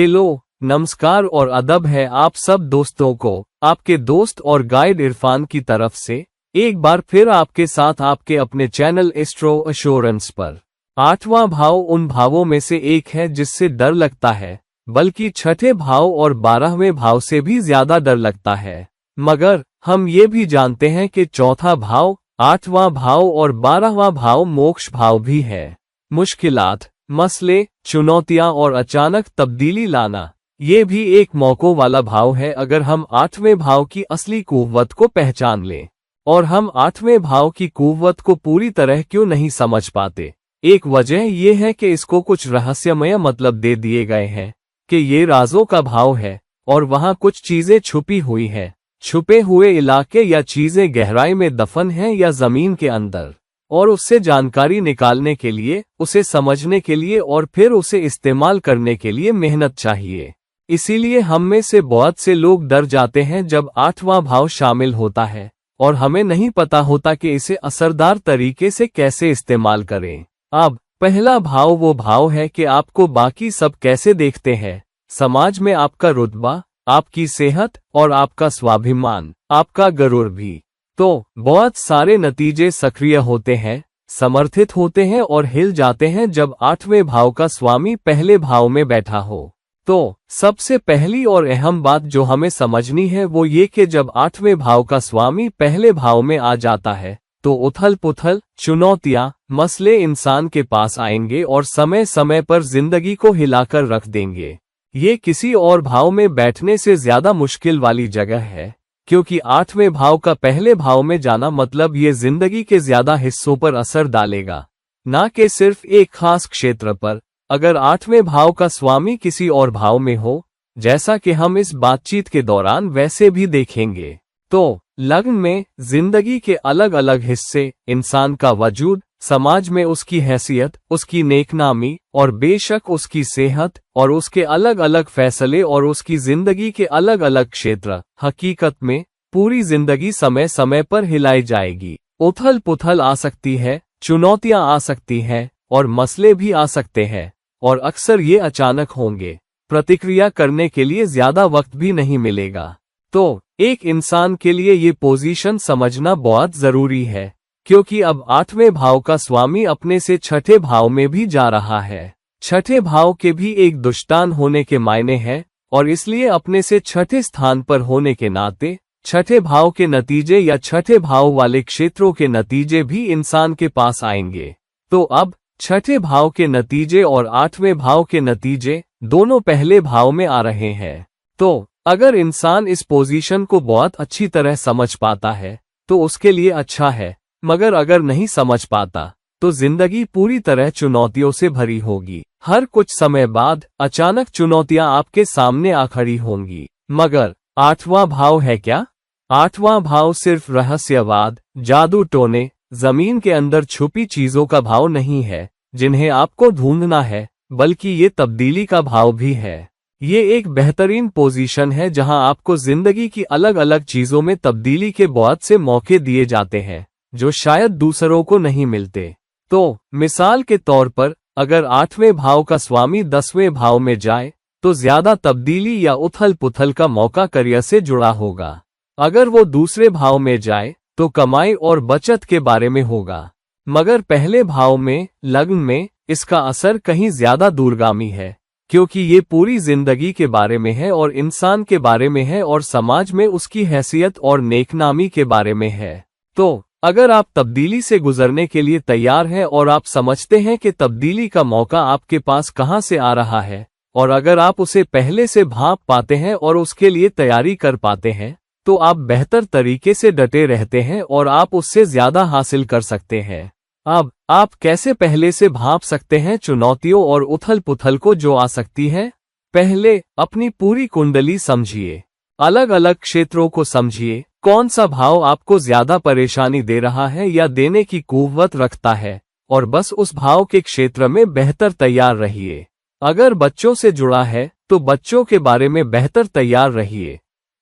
Hello, नमस्कार और अदब है आप सब दोस्तों को। आपके दोस्त और गाइड इरफान की तरफ से एक बार फिर आपके साथ आपके अपने चैनल एस्ट्रो एश्योरेंस पर। आठवां भाव उन भावों में से एक है जिससे डर लगता है, बल्कि छठे भाव और 12वें भाव से भी ज्यादा डर लगता है। मगर हम ये भी जानते हैं कि चौथा भाव, 8वां भाव और 12वां भाव मोक्ष भाव भी है। मुश्किलात, मसले, चुनौतियां और अचानक तब्दीली लाना, ये भी एक मौकों वाला भाव है अगर हम 8वें भाव की असली कुव्वत को पहचान लें। और हम 8वें भाव की कुव्वत को पूरी तरह क्यों नहीं समझ पाते? एक वजह यह है कि इसको कुछ रहस्यमय मतलब दे दिए गए हैं कि ये राजों का भाव है और वहां कुछ चीजें छुपी हुई है। छुपे हुए इलाके या चीजें गहराई में दफन हैं या जमीन के अंदर, और उससे जानकारी निकालने के लिए, उसे समझने के लिए और फिर उसे इस्तेमाल करने के लिए मेहनत चाहिए। इसीलिए हम में से बहुत से लोग डर जाते हैं जब 8वां भाव शामिल होता है और हमें नहीं पता होता कि इसे असरदार तरीके से कैसे इस्तेमाल करें। अब पहला भाव वो भाव है कि आपको बाकी सब कैसे देखते हैं, समाज में आपका रुतबा, आपकी सेहत और आपका स्वाभिमान, आपका गरूर भी। तो बहुत सारे नतीजे सक्रिय होते हैं, समर्थित होते हैं और हिल जाते हैं जब 8वें भाव का स्वामी पहले भाव में बैठा हो। तो सबसे पहली और अहम बात जो हमें समझनी है वो ये कि जब 8वें भाव का स्वामी पहले भाव में आ जाता है तो उथल पुथल, चुनौतियां, मसले इंसान के पास आएंगे और समय समय पर जिंदगी को हिलाकर रख देंगे। ये किसी और भाव में बैठने से ज्यादा मुश्किल वाली जगह है, क्योंकि 8वें भाव का पहले भाव में जाना मतलब ये जिंदगी के ज्यादा हिस्सों पर असर डालेगा, ना कि सिर्फ एक खास क्षेत्र पर। अगर 8वें भाव का स्वामी किसी और भाव में हो, जैसा कि हम इस बातचीत के दौरान वैसे भी देखेंगे, तो लग्न में जिंदगी के अलग अलग हिस्से, इंसान का वजूद, समाज में उसकी हैसियत, उसकी नेकनामी और बेशक उसकी सेहत और उसके अलग अलग फैसले और उसकी जिंदगी के अलग अलग क्षेत्र, हकीकत में पूरी जिंदगी समय समय पर हिलाई जाएगी। उथल पुथल आ सकती है, चुनौतियां आ सकती हैं और मसले भी आ सकते हैं, और अक्सर ये अचानक होंगे। प्रतिक्रिया करने के लिए ज्यादा वक्त भी नहीं मिलेगा। तो एक इंसान के लिए ये पोजीशन समझना बहुत जरूरी है, क्योंकि अब 8वें भाव का स्वामी अपने से छठे भाव में भी जा रहा है। छठे भाव के भी एक दुष्टान होने के मायने हैं, और इसलिए अपने से छठे स्थान पर होने के नाते छठे भाव के नतीजे या छठे भाव वाले क्षेत्रों के नतीजे भी इंसान के पास आएंगे। तो अब छठे भाव के नतीजे और 8वें भाव के नतीजे दोनों पहले भाव में आ रहे हैं। तो अगर इंसान इस पोजीशन को बहुत अच्छी तरह समझ पाता है तो उसके लिए अच्छा है, मगर अगर नहीं समझ पाता तो जिंदगी पूरी तरह चुनौतियों से भरी होगी। हर कुछ समय बाद अचानक चुनौतियां आपके सामने आ खड़ी होंगी। मगर 8वां भाव है क्या? 8वां भाव सिर्फ रहस्यवाद, जादू टोने, जमीन के अंदर छुपी चीजों का भाव नहीं है जिन्हें आपको ढूंढना है, बल्कि ये तब्दीली का भाव भी है। ये एक बेहतरीन पोजीशन है जहां आपको जिंदगी की अलग अलग चीजों में तब्दीली के बहुत से मौके दिए जाते हैं जो शायद दूसरों को नहीं मिलते। तो मिसाल के तौर पर अगर 8वें भाव का स्वामी 10वें भाव में जाए तो ज्यादा तब्दीली या उथल पुथल का मौका करियर से जुड़ा होगा। अगर वो दूसरे भाव में जाए तो कमाई और बचत के बारे में होगा। मगर पहले भाव में, लग्न में, इसका असर कहीं ज्यादा दूरगामी है, क्योंकि ये पूरी जिंदगी के बारे में है और इंसान के बारे में है और समाज में उसकी हैसियत और नेकनामी के बारे में है। तो अगर आप तब्दीली से गुजरने के लिए तैयार हैं और आप समझते हैं कि तब्दीली का मौका आपके पास कहां से आ रहा है, और अगर आप उसे पहले से भांप पाते हैं और उसके लिए तैयारी कर पाते हैं, तो आप बेहतर तरीके से डटे रहते हैं और आप उससे ज्यादा हासिल कर सकते हैं। अब आप कैसे पहले से भांप सकते हैं चुनौतियों और उथल पुथल को जो आ सकती है? पहले अपनी पूरी कुंडली समझिए, अलग अलग क्षेत्रों को समझिए। कौन सा भाव आपको ज्यादा परेशानी दे रहा है या देने की कुव्वत रखता है, और बस उस भाव के क्षेत्र में बेहतर तैयार रहिए। अगर बच्चों से जुड़ा है तो बच्चों के बारे में बेहतर तैयार रहिए।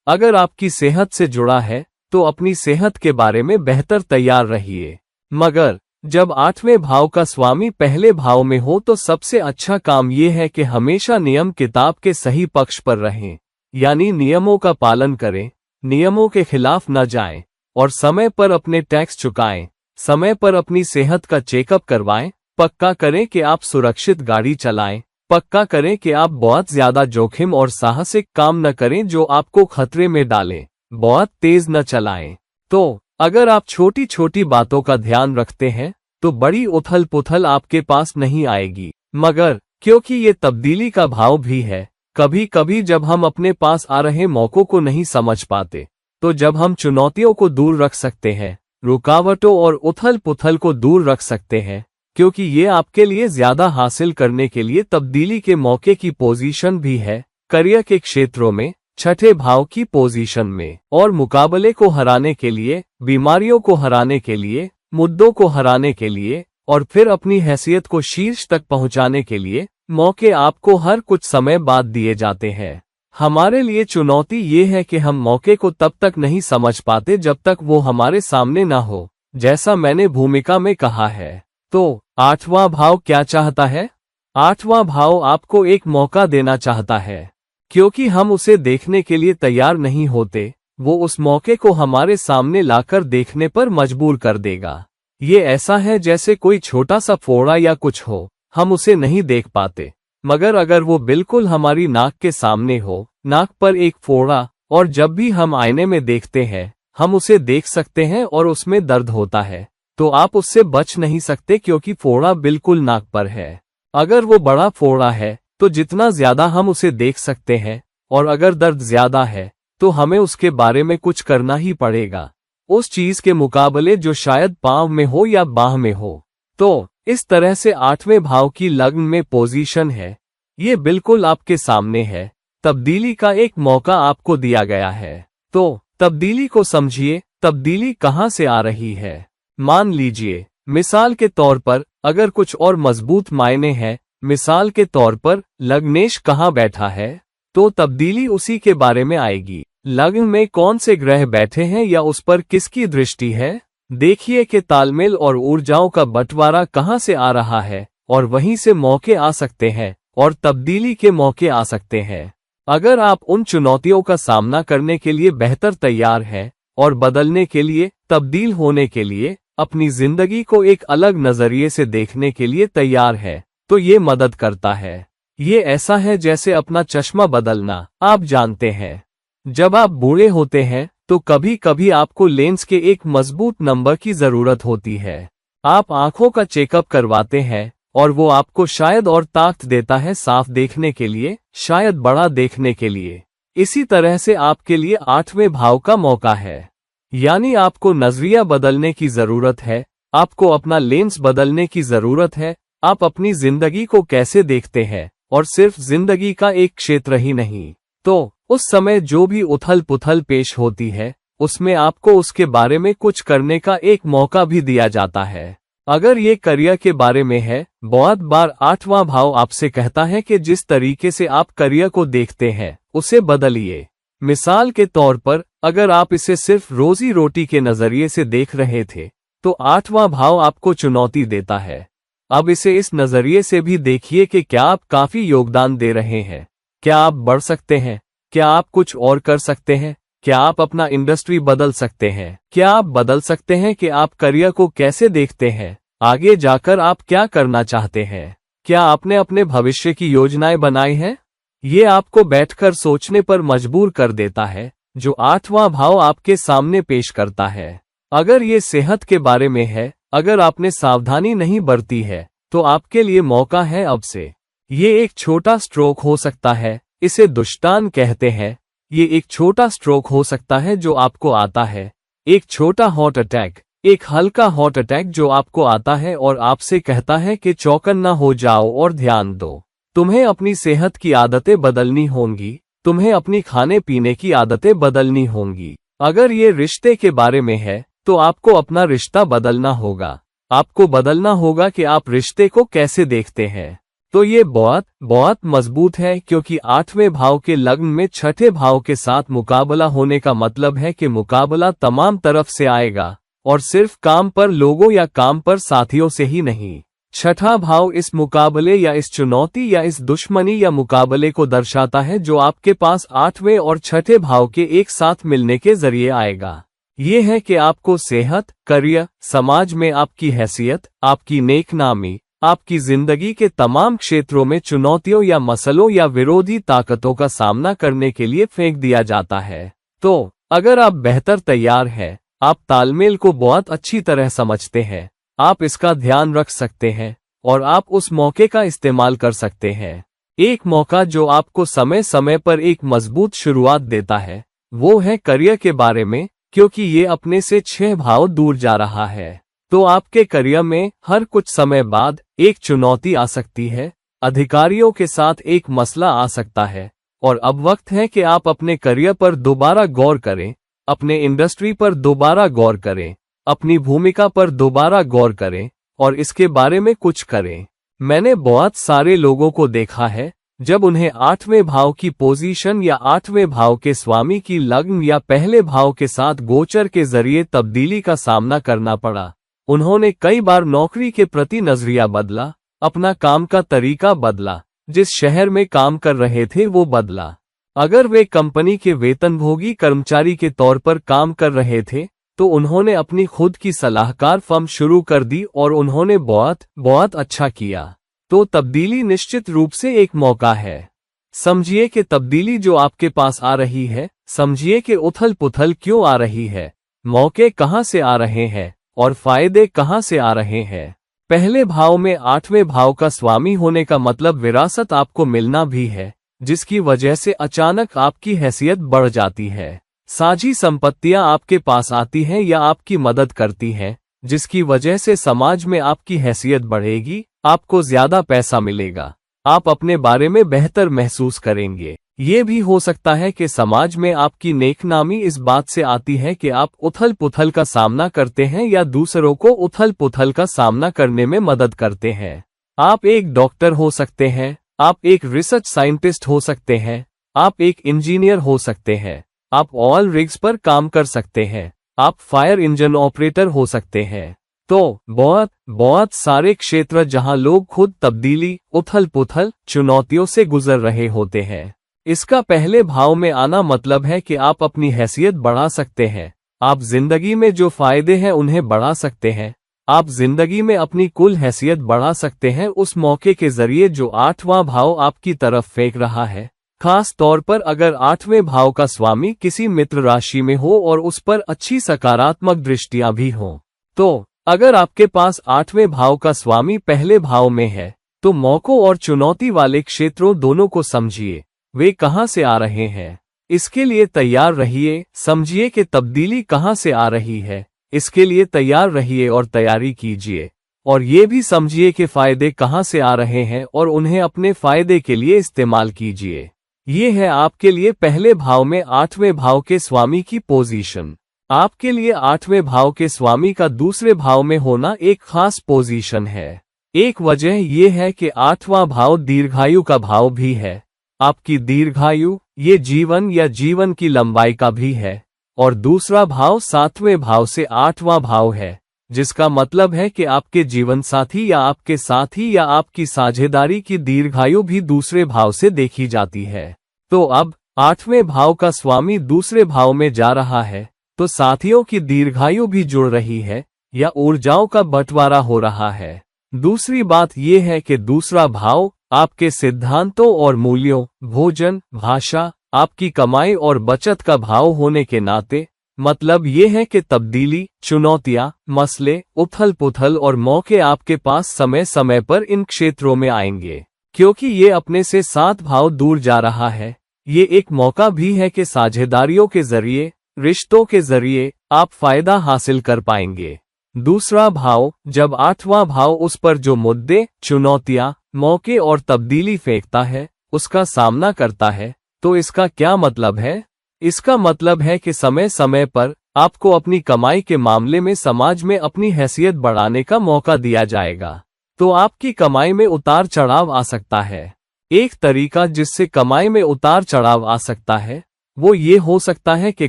अगर आपकी सेहत से जुड़ा है तो अपनी सेहत के बारे में बेहतर तैयार रहिए। मगर जब 8वें भाव का स्वामी पहले भाव में हो तो सबसे अच्छा काम यह है कि हमेशा नियम किताब के सही पक्ष पर रहें, यानी नियमों का पालन करें, नियमों के खिलाफ न जाएं और समय पर अपने टैक्स चुकाएं, समय पर अपनी सेहत का चेकअप करवाएं, पक्का करें कि आप सुरक्षित गाड़ी चलाएं, पक्का करें कि आप बहुत ज्यादा जोखिम और साहसिक काम न करें जो आपको खतरे में डालें, बहुत तेज न चलाएं। तो अगर आप छोटी छोटी बातों का ध्यान रखते हैं तो बड़ी उथल पुथल आपके पास नहीं आएगी। मगर क्योंकि ये तब्दीली का भाव भी है, कभी कभी जब हम अपने पास आ रहे मौकों को नहीं समझ पाते, तो जब हम चुनौतियों को दूर रख सकते हैं, रुकावटों और उथल पुथल को दूर रख सकते हैं, क्योंकि ये आपके लिए ज्यादा हासिल करने के लिए तब्दीली के मौके की पोजीशन भी है, करियर के क्षेत्रों में, छठे भाव की पोजीशन में, और मुकाबले को हराने के लिए, बीमारियों को हराने के लिए, मुद्दों को हराने के लिए और फिर अपनी हैसियत को शीर्ष तक पहुंचाने के लिए मौके आपको हर कुछ समय बाद दिए जाते हैं। हमारे लिए चुनौती ये है कि हम मौके को तब तक नहीं समझ पाते जब तक वो हमारे सामने ना हो, जैसा मैंने भूमिका में कहा है। तो 8वां भाव क्या चाहता है? 8वां भाव आपको एक मौका देना चाहता है, क्योंकि हम उसे देखने के लिए तैयार नहीं होते, वो उस मौके को हमारे सामने लाकर देखने पर मजबूर कर देगा। ये ऐसा है जैसे कोई छोटा सा फोड़ा या कुछ हो, हम उसे नहीं देख पाते, मगर अगर वो बिल्कुल हमारी नाक के सामने हो, नाक पर एक फोड़ा, और जब भी हम आईने में देखते हैं हम उसे देख सकते हैं और उसमें दर्द होता है, तो आप उससे बच नहीं सकते क्योंकि फोड़ा बिल्कुल नाक पर है। अगर वो बड़ा फोड़ा है तो जितना ज्यादा हम उसे देख सकते हैं, और अगर दर्द ज्यादा है तो हमें उसके बारे में कुछ करना ही पड़ेगा, उस चीज के मुकाबले जो शायद पांव में हो या बाह में हो। तो इस तरह से 8वें भाव की लग्न में पोजीशन है, ये बिल्कुल आपके सामने है, तब्दीली का एक मौका आपको दिया गया है। तो तब्दीली को समझिए, तब्दीली कहाँ से आ रही है। मान लीजिए, मिसाल के तौर पर अगर कुछ और मजबूत मायने हैं, मिसाल के तौर पर लग्नेश कहाँ बैठा है, तो तब्दीली उसी के बारे में आएगी। लग्न में कौन से ग्रह बैठे हैं या उस पर किसकी दृष्टि है, देखिए कि तालमेल और ऊर्जाओं का बंटवारा कहाँ से आ रहा है, और वहीं से मौके आ सकते हैं और तब्दीली के मौके आ सकते हैं। अगर आप उन चुनौतियों का सामना करने के लिए बेहतर तैयार हैं और बदलने के लिए, तब्दील होने के लिए, अपनी जिंदगी को एक अलग नजरिए से देखने के लिए तैयार है, तो ये मदद करता है। ये ऐसा है जैसे अपना चश्मा बदलना। आप जानते हैं, जब आप बूढ़े होते हैं तो कभी कभी आपको लेंस के एक मजबूत नंबर की जरूरत होती है। आप आंखों का चेकअप करवाते हैं और वो आपको शायद और ताकत देता है साफ देखने के लिए, शायद बड़ा देखने के लिए। इसी तरह से आपके लिए 8वें भाव का मौका है, यानी आपको नजरिया बदलने की जरूरत है, आपको अपना लेंस बदलने की जरूरत है। आप अपनी जिंदगी को कैसे देखते हैं, और सिर्फ जिंदगी का एक क्षेत्र ही नहीं। तो उस समय जो भी उथल पुथल पेश होती है, उसमें आपको उसके बारे में कुछ करने का एक मौका भी दिया जाता है। अगर ये करियर के बारे में है, बहुत बार 8वां भाव आपसे कहता है कि जिस तरीके से आप करियर को देखते हैं उसे बदलिए। मिसाल के तौर पर अगर आप इसे सिर्फ रोजी रोटी के नजरिए से देख रहे थे, तो 8वां भाव आपको चुनौती देता है। अब इसे इस नजरिए से भी देखिए कि क्या आप काफी योगदान दे रहे हैं, क्या आप बढ़ सकते हैं, क्या आप कुछ और कर सकते हैं, क्या आप अपना इंडस्ट्री बदल सकते हैं, क्या आप बदल सकते हैं कि आप करियर को कैसे देखते हैं, आगे जाकर आप क्या करना चाहते हैं, क्या आपने अपने भविष्य की योजनाएं बनाई हैं। ये आपको बैठकर सोचने पर मजबूर कर देता है, जो 8वां भाव आपके सामने पेश करता है। अगर ये सेहत के बारे में है, अगर आपने सावधानी नहीं बरती है, तो आपके लिए मौका है अब से। ये एक छोटा स्ट्रोक हो सकता है, इसे दुष्टान कहते हैं। ये एक छोटा स्ट्रोक हो सकता है जो आपको आता है, एक छोटा हार्ट अटैक, एक हल्का हार्ट अटैक जो आपको आता है और आपसे कहता है कि चौकन्ना हो जाओ और ध्यान दो। तुम्हें अपनी सेहत की आदतें बदलनी होंगी, तुम्हें अपनी खाने पीने की आदतें बदलनी होंगी। अगर ये रिश्ते के बारे में है, तो आपको अपना रिश्ता बदलना होगा। आपको बदलना होगा कि आप रिश्ते को कैसे देखते हैं। तो ये बहुत बहुत मजबूत है, क्योंकि 8वें भाव के लग्न में छठे भाव के साथ मुकाबला होने का मतलब है कि मुकाबला तमाम तरफ से आएगा और सिर्फ काम पर लोगों या काम पर साथियों से ही नहीं। छठा भाव इस मुकाबले या इस चुनौती या इस दुश्मनी या मुकाबले को दर्शाता है जो आपके पास आठवें और छठे भाव के एक साथ मिलने के जरिए आएगा। ये है कि आपको सेहत, करियर, समाज में आपकी हैसियत, आपकी नेकनामी, आपकी जिंदगी के तमाम क्षेत्रों में चुनौतियों या मसलों या विरोधी ताकतों का सामना करने के लिए फेंक दिया जाता है। तो अगर आप बेहतर तैयार हैं, आप तालमेल को बहुत अच्छी तरह समझते हैं, आप इसका ध्यान रख सकते हैं और आप उस मौके का इस्तेमाल कर सकते हैं। एक मौका जो आपको समय समय पर एक मजबूत शुरुआत देता है वो है करियर के बारे में, क्योंकि ये अपने से 6 भाव दूर जा रहा है। तो आपके करियर में हर कुछ समय बाद एक चुनौती आ सकती है, अधिकारियों के साथ एक मसला आ सकता है, और अब वक्त है कि आप अपने करियर पर दोबारा गौर करें, अपने इंडस्ट्री पर दोबारा गौर करें, अपनी भूमिका पर दोबारा गौर करें और इसके बारे में कुछ करें। मैंने बहुत सारे लोगों को देखा है जब उन्हें 8वें भाव की पोजीशन या 8वें भाव के स्वामी की लग्न या पहले भाव के साथ गोचर के जरिए तब्दीली का सामना करना पड़ा। उन्होंने कई बार नौकरी के प्रति नजरिया बदला, अपना काम का तरीका बदला, जिस शहर में काम कर रहे थे वो बदला। अगर वे कंपनी के वेतनभोगी कर्मचारी के तौर पर काम कर रहे थे तो उन्होंने अपनी खुद की सलाहकार फर्म शुरू कर दी और उन्होंने बहुत बहुत अच्छा किया। तो तब्दीली निश्चित रूप से एक मौका है। समझिए कि तब्दीली जो आपके पास आ रही है, समझिए कि उथल पुथल क्यों आ रही है, मौके कहां से आ रहे हैं और फायदे कहां से आ रहे हैं। पहले भाव में 8वें भाव का स्वामी होने का मतलब विरासत आपको मिलना भी है, जिसकी वजह से अचानक आपकी हैसियत बढ़ जाती है। साझी संपत्तियां आपके पास आती हैं या आपकी मदद करती हैं, जिसकी वजह से समाज में आपकी हैसियत बढ़ेगी, आपको ज्यादा पैसा मिलेगा, आप अपने बारे में बेहतर महसूस करेंगे। ये भी हो सकता है कि समाज में आपकी नेकनामी इस बात से आती है कि आप उथल पुथल का सामना करते हैं या दूसरों को उथल पुथल का सामना करने में मदद करते हैं। आप एक डॉक्टर हो सकते हैं, आप एक रिसर्च साइंटिस्ट हो सकते हैं, आप एक इंजीनियर हो सकते हैं, आप ऑयल रिग्स पर काम कर सकते हैं, आप फायर इंजन ऑपरेटर हो सकते हैं। तो बहुत बहुत सारे क्षेत्र जहां लोग खुद तब्दीली, उथल पुथल, चुनौतियों से गुजर रहे होते हैं। इसका पहले भाव में आना मतलब है कि आप अपनी हैसियत बढ़ा सकते हैं, आप जिंदगी में जो फायदे हैं उन्हें बढ़ा सकते हैं, आप जिंदगी में अपनी कुल हैसियत बढ़ा सकते हैं उस मौके के जरिए जो 8वां भाव आपकी तरफ फेंक रहा है। खास तौर पर अगर 8वें भाव का स्वामी किसी मित्र राशि में हो और उस पर अच्छी सकारात्मक दृष्टियां भी हों। तो अगर आपके पास 8वें भाव का स्वामी पहले भाव में है तो मौकों और चुनौती वाले क्षेत्रों दोनों को समझिए, वे कहां से आ रहे हैं, इसके लिए तैयार रहिए। समझिए कि तब्दीली कहां से आ रही है, इसके लिए तैयार रहिए और तैयारी कीजिए। और ये भी समझिए कि फायदे कहां से आ रहे हैं और उन्हें अपने फायदे के लिए इस्तेमाल कीजिए। ये है आपके लिए पहले भाव में 8वें भाव के स्वामी की पोजीशन। आपके लिए 8वें भाव के स्वामी का दूसरे भाव में होना एक खास पोजीशन है। एक वजह यह है कि 8वां भाव दीर्घायु का भाव भी है। आपकी दीर्घायु ये जीवन या जीवन की लंबाई का भी है। और दूसरा भाव 7वें भाव से 8वां भाव है, जिसका मतलब है कि आपके जीवन साथी या आपके साथी या आपकी साझेदारी की दीर्घायु भी दूसरे भाव से देखी जाती है। तो अब 8वें भाव का स्वामी दूसरे भाव में जा रहा है तो साथियों की दीर्घायु भी जुड़ रही है या ऊर्जाओं का बंटवारा हो रहा है। दूसरी बात यह है कि दूसरा भाव आपके सिद्धांतों और मूल्यों, भोजन, भाषा, आपकी कमाई और बचत का भाव होने के नाते मतलब ये है कि तब्दीली, चुनौतियां, मसले, उथल पुथल और मौके आपके पास समय समय पर इन क्षेत्रों में आएंगे। क्योंकि ये अपने से 7 भाव दूर जा रहा है, ये एक मौका भी है कि साझेदारियों के जरिए, रिश्तों के जरिए आप फायदा हासिल कर पाएंगे। दूसरा भाव जब 8वां भाव उस पर जो मुद्दे, चुनौतियां, मौके और तब्दीली फेंकता है उसका सामना करता है, तो इसका क्या मतलब है? इसका मतलब है कि समय समय पर आपको अपनी कमाई के मामले में समाज में अपनी हैसियत बढ़ाने का मौका दिया जाएगा। तो आपकी कमाई में उतार चढ़ाव आ सकता है। एक तरीका जिससे कमाई में उतार चढ़ाव आ सकता है वो ये हो सकता है कि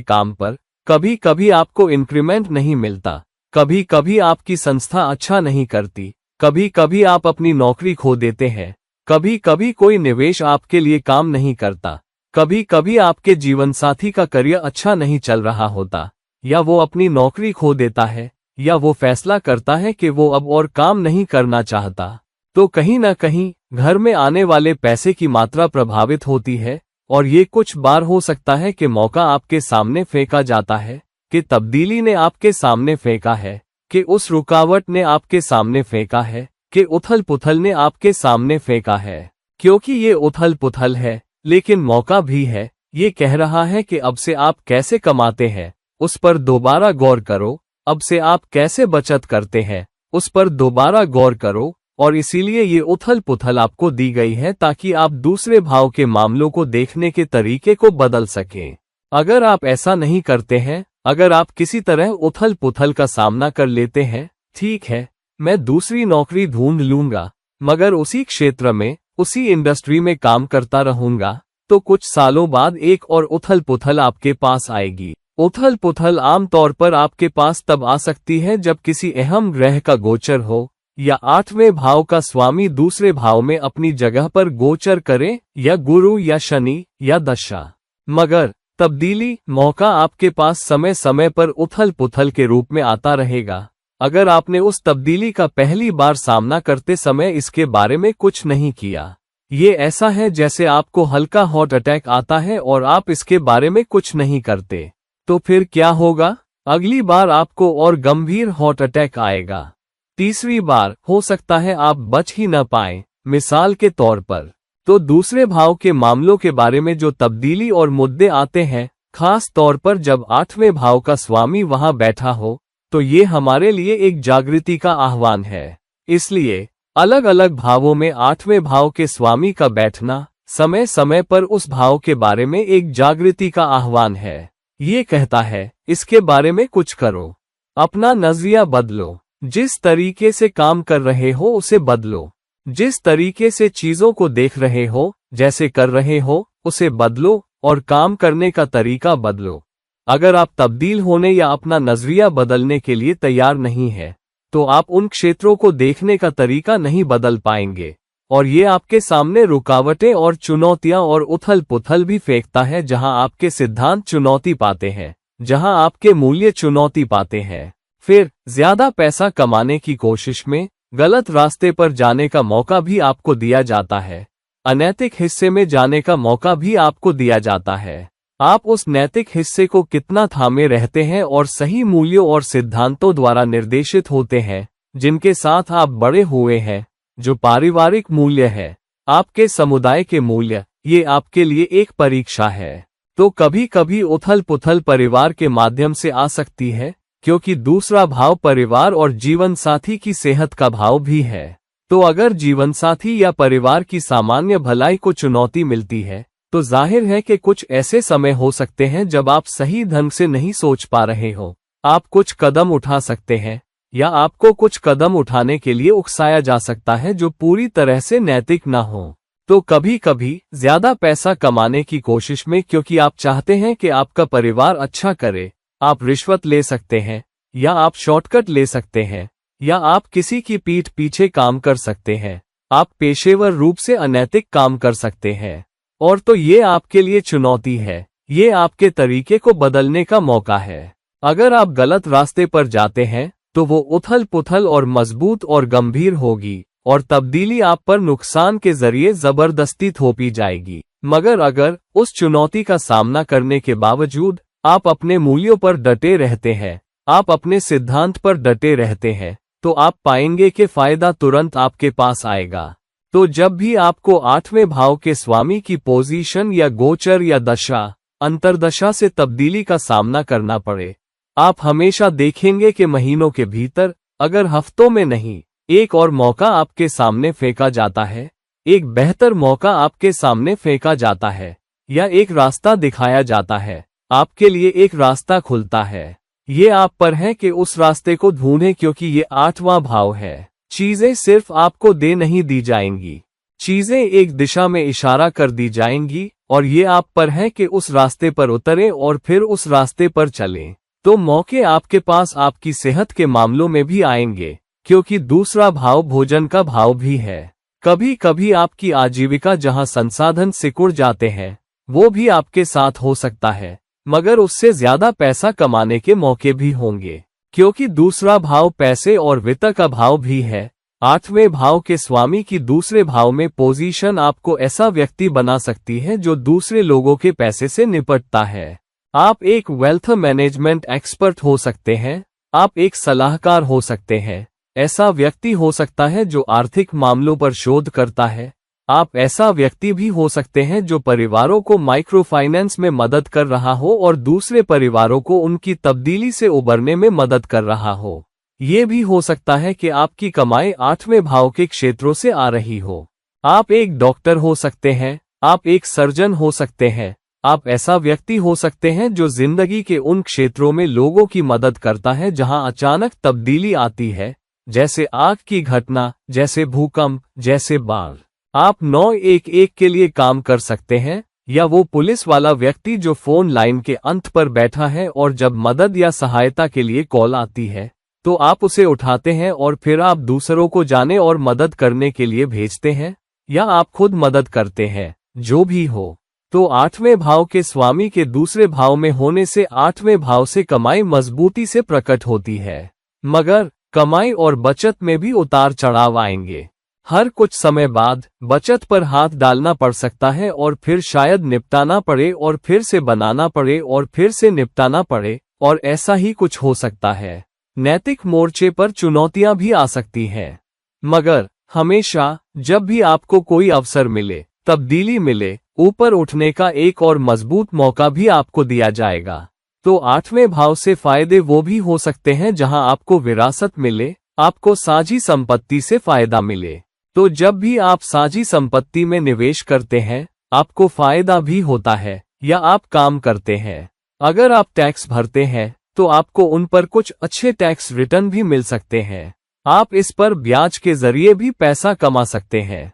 काम पर कभी कभी आपको इंक्रीमेंट नहीं मिलता, कभी कभी आपकी संस्था अच्छा नहीं करती, कभी कभी आप अपनी नौकरी खो देते हैं, कभी कभी कोई निवेश आपके लिए काम नहीं करता, कभी कभी आपके जीवनसाथी का करियर अच्छा नहीं चल रहा होता, या वो अपनी नौकरी खो देता है, या वो फैसला करता है कि वो अब और काम नहीं करना चाहता। तो कहीं ना कहीं घर में आने वाले पैसे की मात्रा प्रभावित होती है, और ये कुछ बार हो सकता है कि मौका आपके सामने फेंका जाता है, कि तब्दीली ने आपके सामने फेंका है, कि उस रुकावट ने आपके सामने फेंका है, कि उथल पुथल ने आपके सामने फेंका है। क्योंकि ये उथल पुथल है, लेकिन मौका भी है। ये कह रहा है कि अब से आप कैसे कमाते हैं उस पर दोबारा गौर करो, अब से आप कैसे बचत करते हैं उस पर दोबारा गौर करो, और इसीलिए ये उथल पुथल आपको दी गई है ताकि आप दूसरे भाव के मामलों को देखने के तरीके को बदल सकें। अगर आप ऐसा नहीं करते हैं, अगर आप किसी तरह उथल पुथल का सामना कर लेते हैं, ठीक है, मैं दूसरी नौकरी ढूंढ लूंगा, मगर उसी क्षेत्र में, उसी इंडस्ट्री में काम करता रहूंगा, तो कुछ सालों बाद एक और उथल पुथल आपके पास आएगी। उथल पुथल आमतौर पर आपके पास तब आ सकती है जब किसी अहम ग्रह का गोचर हो, या 8वें भाव का स्वामी दूसरे भाव में अपनी जगह पर गोचर करे, या गुरु या शनि या दशा। मगर तब्दीली मौका आपके पास समय समय पर उथल पुथल के रूप में आता रहेगा। अगर आपने उस तब्दीली का पहली बार सामना करते समय इसके बारे में कुछ नहीं किया, ये ऐसा है जैसे आपको हल्का हार्ट अटैक आता है और आप इसके बारे में कुछ नहीं करते, तो फिर क्या होगा? अगली बार आपको और गंभीर हार्ट अटैक आएगा। तीसरी बार हो सकता है आप बच ही न पाएं। मिसाल के तौर पर, तो दूसरे भाव के मामलों के बारे में जो तब्दीली और मुद्दे आते हैं, खास तौर पर जब 8वें भाव का स्वामी वहां बैठा हो, तो ये हमारे लिए एक जागृति का आह्वान है। इसलिए अलग अलग भावों में 8वें भाव के स्वामी का बैठना समय समय पर उस भाव के बारे में एक जागृति का आह्वान है। ये कहता है, इसके बारे में कुछ करो, अपना नजरिया बदलो, जिस तरीके से काम कर रहे हो उसे बदलो, जिस तरीके से चीजों को देख रहे हो, जैसे कर रहे हो, उसे बदलो और काम करने का तरीका बदलो। अगर आप तब्दील होने या अपना नजरिया बदलने के लिए तैयार नहीं है, तो आप उन क्षेत्रों को देखने का तरीका नहीं बदल पाएंगे, और ये आपके सामने रुकावटें और चुनौतियां और उथल पुथल भी फेंकता है, जहां आपके सिद्धांत चुनौती पाते हैं, जहां आपके मूल्य चुनौती पाते हैं। फिर ज्यादा पैसा कमाने की कोशिश में गलत रास्ते पर जाने का मौका भी आपको दिया जाता है, अनैतिक हिस्से में जाने का मौका भी आपको दिया जाता है। आप उस नैतिक हिस्से को कितना थामे रहते हैं और सही मूल्यों और सिद्धांतों द्वारा निर्देशित होते हैं जिनके साथ आप बड़े हुए हैं, जो पारिवारिक मूल्य है, आपके समुदाय के मूल्य, ये आपके लिए एक परीक्षा है। तो कभी कभी उथल पुथल परिवार के माध्यम से आ सकती है, क्योंकि दूसरा भाव परिवार और जीवन साथी की सेहत का भाव भी है। तो अगर जीवन साथी या परिवार की सामान्य भलाई को चुनौती मिलती है, तो जाहिर है कि कुछ ऐसे समय हो सकते हैं जब आप सही ढंग से नहीं सोच पा रहे हो। आप कुछ कदम उठा सकते हैं, या आपको कुछ कदम उठाने के लिए उकसाया जा सकता है जो पूरी तरह से नैतिक ना हो। तो कभी कभी ज्यादा पैसा कमाने की कोशिश में, क्योंकि आप चाहते हैं कि आपका परिवार अच्छा करे, आप रिश्वत ले सकते हैं, या आप शॉर्टकट ले सकते हैं, या आप किसी की पीठ पीछे काम कर सकते हैं, आप पेशेवर रूप से अनैतिक काम कर सकते हैं। और तो ये आपके लिए चुनौती है, ये आपके तरीके को बदलने का मौका है। अगर आप गलत रास्ते पर जाते हैं, तो वो उथल पुथल और मजबूत और गंभीर होगी, और तब्दीली आप पर नुकसान के जरिए जबरदस्ती थोपी जाएगी। मगर अगर उस चुनौती का सामना करने के बावजूद आप अपने मूल्यों पर डटे रहते हैं, आप अपने सिद्धांत पर डटे रहते हैं, तो आप पाएंगे कि फायदा तुरंत आपके पास आएगा। तो जब भी आपको 8वें भाव के स्वामी की पोजीशन या गोचर या दशा, अंतर्दशा से तब्दीली का सामना करना पड़े, आप हमेशा देखेंगे कि महीनों के भीतर, अगर हफ्तों में नहीं, एक और मौका आपके सामने फेंका जाता है, एक बेहतर मौका आपके सामने फेंका जाता है, या एक रास्ता दिखाया जाता है, आपके लिए एक रास्ता खुलता है। ये आप पर है कि उस रास्ते को ढूंढें, क्योंकि ये 8वां भाव है। चीजें सिर्फ आपको दे नहीं दी जाएंगी, चीजें एक दिशा में इशारा कर दी जाएंगी, और ये आप पर है कि उस रास्ते पर उतरें और फिर उस रास्ते पर चलें। तो मौके आपके पास आपकी सेहत के मामलों में भी आएंगे, क्योंकि दूसरा भाव भोजन का भाव भी है। कभी कभी आपकी आजीविका जहां संसाधन सिकुड़ जाते हैं, वो भी आपके साथ हो सकता है, मगर उससे ज्यादा पैसा कमाने के मौके भी होंगे, क्योंकि दूसरा भाव पैसे और वित्त का भाव भी है। 8वें भाव के स्वामी की दूसरे भाव में पोजीशन आपको ऐसा व्यक्ति बना सकती है जो दूसरे लोगों के पैसे से निपटता है। आप एक वेल्थ मैनेजमेंट एक्सपर्ट हो सकते हैं, आप एक सलाहकार हो सकते हैं, ऐसा व्यक्ति हो सकता है जो आर्थिक मामलों पर शोध करता है। आप ऐसा व्यक्ति भी हो सकते हैं जो परिवारों को माइक्रो फाइनेंस में मदद कर रहा हो और दूसरे परिवारों को उनकी तब्दीली से उबरने में मदद कर रहा हो। ये भी हो सकता है कि आपकी कमाई 8वें भाव के क्षेत्रों से आ रही हो। आप एक डॉक्टर हो सकते हैं, आप एक सर्जन हो सकते हैं, आप ऐसा व्यक्ति हो सकते हैं जो जिंदगी के उन क्षेत्रों में लोगों की मदद करता है जहां अचानक तब्दीली आती है, जैसे आग की घटना, जैसे भूकंप, जैसे बाढ़। आप 911 के लिए काम कर सकते हैं, या वो पुलिस वाला व्यक्ति जो फोन लाइन के अंत पर बैठा है और जब मदद या सहायता के लिए कॉल आती है तो आप उसे उठाते हैं और फिर आप दूसरों को जाने और मदद करने के लिए भेजते हैं, या आप खुद मदद करते हैं, जो भी हो। तो 8वें भाव के स्वामी के दूसरे भाव में होने से 8वें भाव से कमाई मजबूती से प्रकट होती है, मगर कमाई और बचत में भी उतार चढ़ाव आएंगे। हर कुछ समय बाद बचत पर हाथ डालना पड़ सकता है और फिर शायद निपटाना पड़े और फिर से बनाना पड़े और फिर से निपटाना पड़े, और ऐसा ही कुछ हो सकता है। नैतिक मोर्चे पर चुनौतियां भी आ सकती हैं, मगर हमेशा जब भी आपको कोई अवसर मिले, तब्दीली मिले, ऊपर उठने का एक और मजबूत मौका भी आपको दिया जाएगा। तो 8वें भाव से फायदे वो भी हो सकते हैं जहां आपको विरासत मिले, आपको साझी संपत्ति से फायदा मिले। तो जब भी आप साझी संपत्ति में निवेश करते हैं, आपको फायदा भी होता है, या आप काम करते हैं। अगर आप टैक्स भरते हैं तो आपको उन पर कुछ अच्छे टैक्स रिटर्न भी मिल सकते हैं। आप इस पर ब्याज के जरिए भी पैसा कमा सकते हैं।